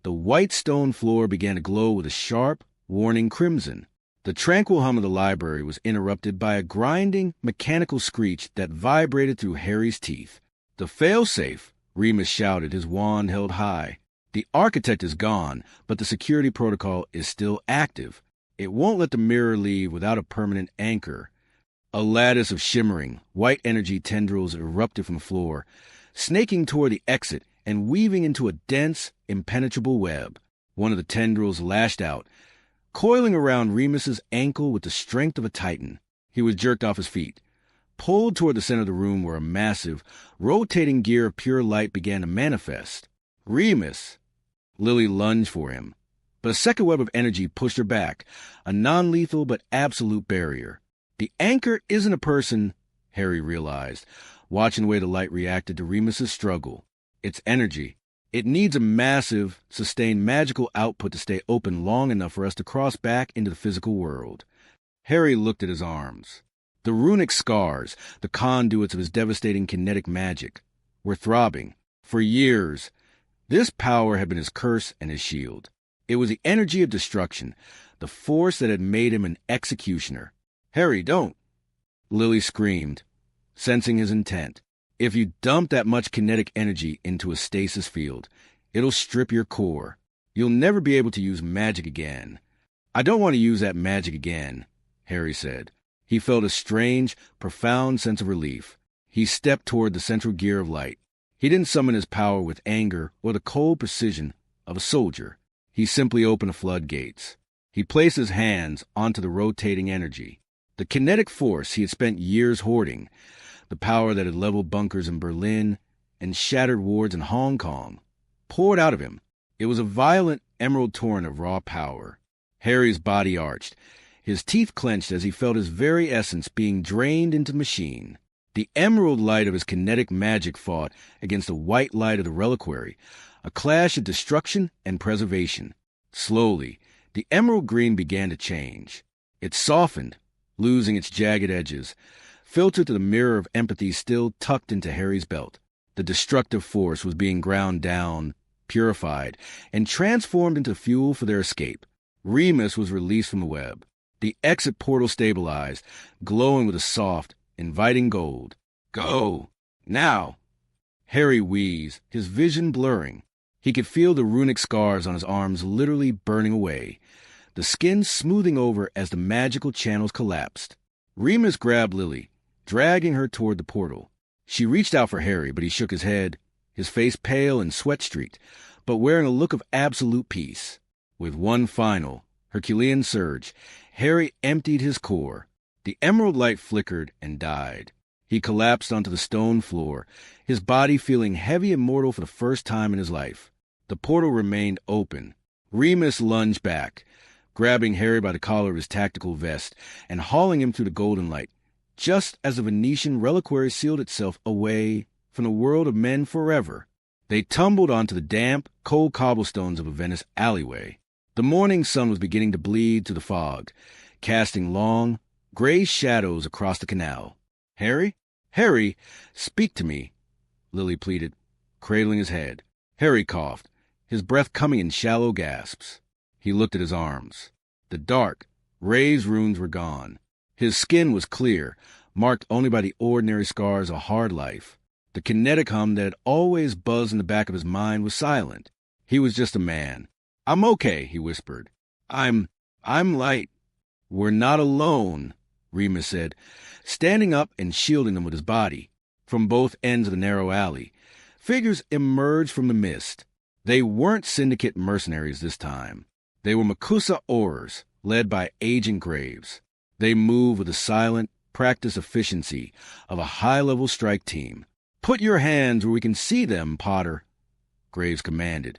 the white stone floor began to glow with a sharp, warning crimson. The tranquil hum of the library was interrupted by a grinding, mechanical screech that vibrated through Harry's teeth. "The failsafe!" Remus shouted, his wand held high. "The architect is gone, but the security protocol is still active. It won't let the mirror leave without a permanent anchor." A lattice of shimmering, white energy tendrils erupted from the floor, snaking toward the exit and weaving into a dense, impenetrable web. One of the tendrils lashed out, coiling around Remus's ankle with the strength of a titan. He was jerked off his feet, pulled toward the center of the room where a massive, rotating gear of pure light began to manifest. "Remus!" Lily lunged for him, but a second web of energy pushed her back, a non-lethal but absolute barrier. "The anchor isn't a person," Harry realized, watching the way the light reacted to Remus's struggle. "It's energy. It needs a massive, sustained magical output to stay open long enough for us to cross back into the physical world." Harry looked at his arms. The runic scars, the conduits of his devastating kinetic magic, were throbbing. For years, this power had been his curse and his shield. It was the energy of destruction, the force that had made him an executioner. "Harry, don't!" Lily screamed, sensing his intent. "If you dump that much kinetic energy into a stasis field, it'll strip your core. You'll never be able to use magic again." "I don't want to use that magic again," Harry said. He felt a strange, profound sense of relief. He stepped toward the central gear of light. He didn't summon his power with anger or the cold precision of a soldier. He simply opened the floodgates. He placed his hands onto the rotating energy. The kinetic force he had spent years hoarding, the power that had leveled bunkers in Berlin and shattered wards in Hong Kong, poured out of him. It was a violent emerald torrent of raw power. Harry's body arched, His teeth clenched as he felt his very essence being drained into the machine. The emerald light of his kinetic magic fought against the white light of the reliquary, a clash of destruction and preservation. Slowly, the emerald green began to change. It softened, losing its jagged edges, filtered to the mirror of empathy still tucked into Harry's belt. The destructive force was being ground down, purified, and transformed into fuel for their escape. Remus was released from the web. The exit portal stabilized, glowing with a soft, inviting gold. Go! Now! Harry wheezed, his vision blurring. He could feel the runic scars on his arms literally burning away, the skin smoothing over as the magical channels collapsed. Remus grabbed Lily, dragging her toward the portal. She reached out for Harry, but he shook his head, his face pale and sweat-streaked, but wearing a look of absolute peace. With one final, Herculean surge, Harry emptied his core. The emerald light flickered and died. He collapsed onto the stone floor, his body feeling heavy and mortal for the first time in his life. The portal remained open. Remus lunged back, grabbing Harry by the collar of his tactical vest and hauling him through the golden light, just as the Venetian reliquary sealed itself away from the world of men forever. They tumbled onto the damp, cold cobblestones of a Venice alleyway. The morning sun was beginning to bleed through the fog, casting long, gray shadows across the canal. Harry? Harry, speak to me, Lily pleaded, cradling his head. Harry coughed, his breath coming in shallow gasps. He looked at his arms. The dark, raised runes were gone. His skin was clear, marked only by the ordinary scars of a hard life. The kinetic hum that had always buzzed in the back of his mind was silent. He was just a man. I'm okay, he whispered. I'm light. We're not alone, Remus said, standing up and shielding them with his body. From both ends of the narrow alley, figures emerged from the mist. They weren't syndicate mercenaries this time. They were Makusa Aurors, led by agent Graves. They moved with the silent, practiced efficiency of a high-level strike team. Put your hands where we can see them, Potter, Graves commanded,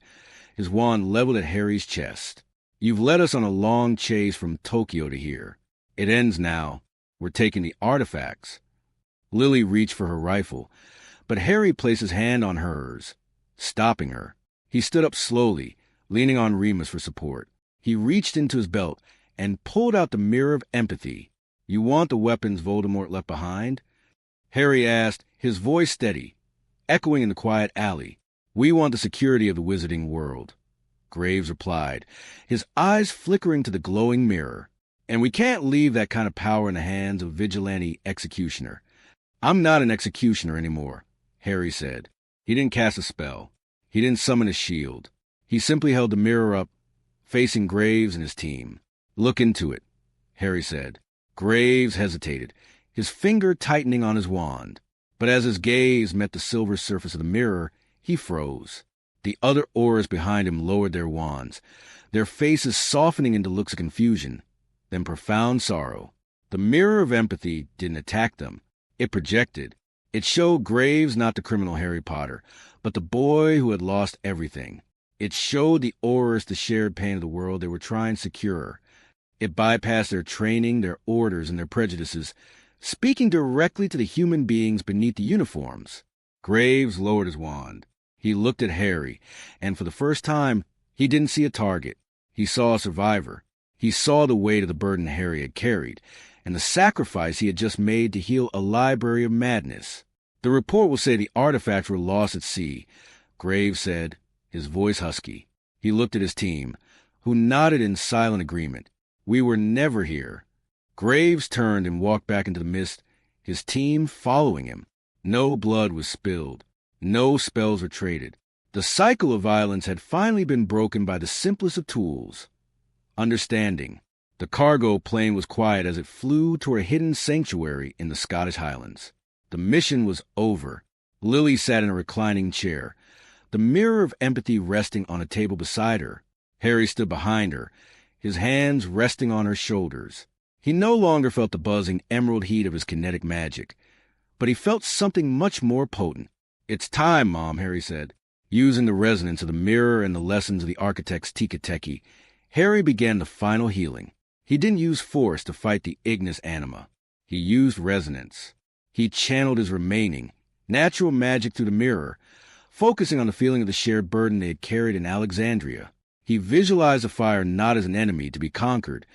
his wand leveled at Harry's chest. You've led us on a long chase from Tokyo to here. It ends now. We're taking the artifacts. Lily reached for her rifle, but Harry placed his hand on hers, stopping her. He stood up slowly, leaning on Remus for support. He reached into his belt and pulled out the mirror of empathy. You want the weapons Voldemort left behind? Harry asked, his voice steady, echoing in the quiet alley. We want the security of the wizarding world, Graves replied, his eyes flickering to the glowing mirror. And we can't leave that kind of power in the hands of a vigilante executioner. I'm not an executioner anymore, Harry said. He didn't cast a spell. He didn't summon a shield. He simply held the mirror up, facing Graves and his team. Look into it, Harry said. Graves hesitated, his finger tightening on his wand. But as his gaze met the silver surface of the mirror, he froze. The other Aurors behind him lowered their wands, their faces softening into looks of confusion, then profound sorrow. The mirror of empathy didn't attack them. It projected. It showed Graves not the criminal Harry Potter, but the boy who had lost everything. It showed the Aurors the shared pain of the world they were trying to secure. It bypassed their training, their orders, and their prejudices, speaking directly to the human beings beneath the uniforms. Graves lowered his wand. He looked at Harry, and for the first time, he didn't see a target. He saw a survivor. He saw the weight of the burden Harry had carried, and the sacrifice he had just made to heal a library of madness. The report will say the artifacts were lost at sea, Graves said, his voice husky. He looked at his team, who nodded in silent agreement. We were never here. Graves turned and walked back into the mist, his team following him. No blood was spilled. No spells were traded. The cycle of violence had finally been broken by the simplest of tools, understanding. The cargo plane was quiet as it flew toward a hidden sanctuary in the Scottish Highlands. The mission was over. Lily sat in a reclining chair, the mirror of empathy resting on a table beside her. Harry stood behind her, his hands resting on her shoulders. He no longer felt the buzzing emerald heat of his kinetic magic, but he felt something much more potent. It's time, Mom, Harry said. Using the resonance of the mirror and the lessons of the architect's tiki-teki, Harry began the final healing. He didn't use force to fight the Ignis Anima. He used resonance. He channeled his remaining, natural magic through the mirror, focusing on the feeling of the shared burden they had carried in Alexandria. He visualized the fire not as an enemy to be conquered,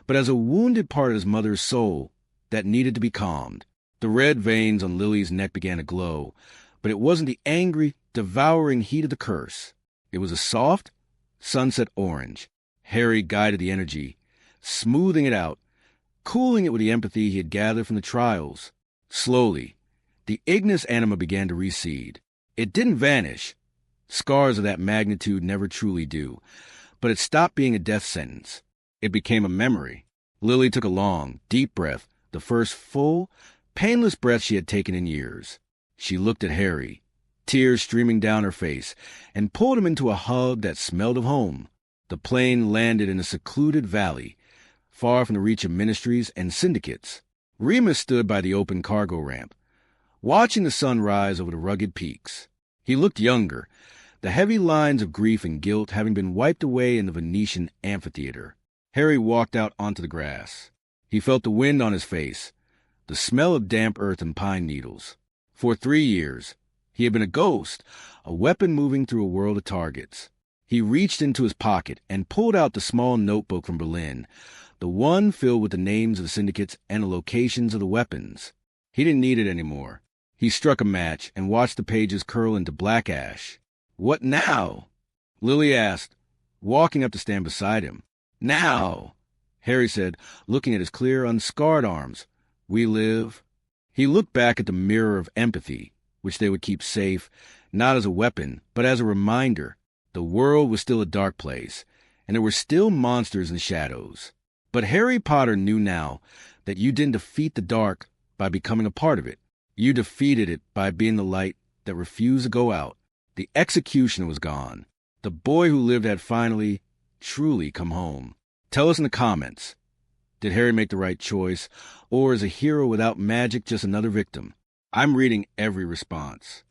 but as a wounded part of his mother's soul that needed to be calmed. The red veins on Lily's neck began to glow, but it wasn't the angry, devouring heat of the curse. It was a soft, sunset orange. Harry guided the energy, smoothing it out, cooling it with the empathy he had gathered from the trials. Slowly, the Ignis Anima began to recede. It didn't vanish. Scars of that magnitude never truly do. But it stopped being a death sentence. It became a memory. Lily took a long, deep breath, the first full, painless breath she had taken in years. She looked at Harry, tears streaming down her face, and pulled him into a hug that smelled of home. The plane landed in a secluded valley, far from the reach of ministries and syndicates. Remus stood by the open cargo ramp, watching the sun rise over the rugged peaks. He looked younger, the heavy lines of grief and guilt having been wiped away in the Venetian amphitheater. Harry walked out onto the grass. He felt the wind on his face, the smell of damp earth and pine needles. For 3 years, he had been a ghost, a weapon moving through a world of targets. He reached into his pocket and pulled out the small notebook from Berlin, the one filled with the names of the syndicates and the locations of the weapons. He didn't need it anymore. He struck a match and watched the pages curl into black ash. "What now?" Lily asked, walking up to stand beside him. "Now," Harry said, looking at his clear, unscarred arms. "We live." He looked back at the mirror of empathy, which they would keep safe, not as a weapon, but as a reminder. The world was still a dark place, and there were still monsters and shadows. But Harry Potter knew now that you didn't defeat the dark by becoming a part of it. You defeated it by being the light that refused to go out. The executioner was gone. The boy who lived had finally, truly come home. Tell us in the comments. Did Harry make the right choice, or is a hero without magic just another victim? I'm reading every response.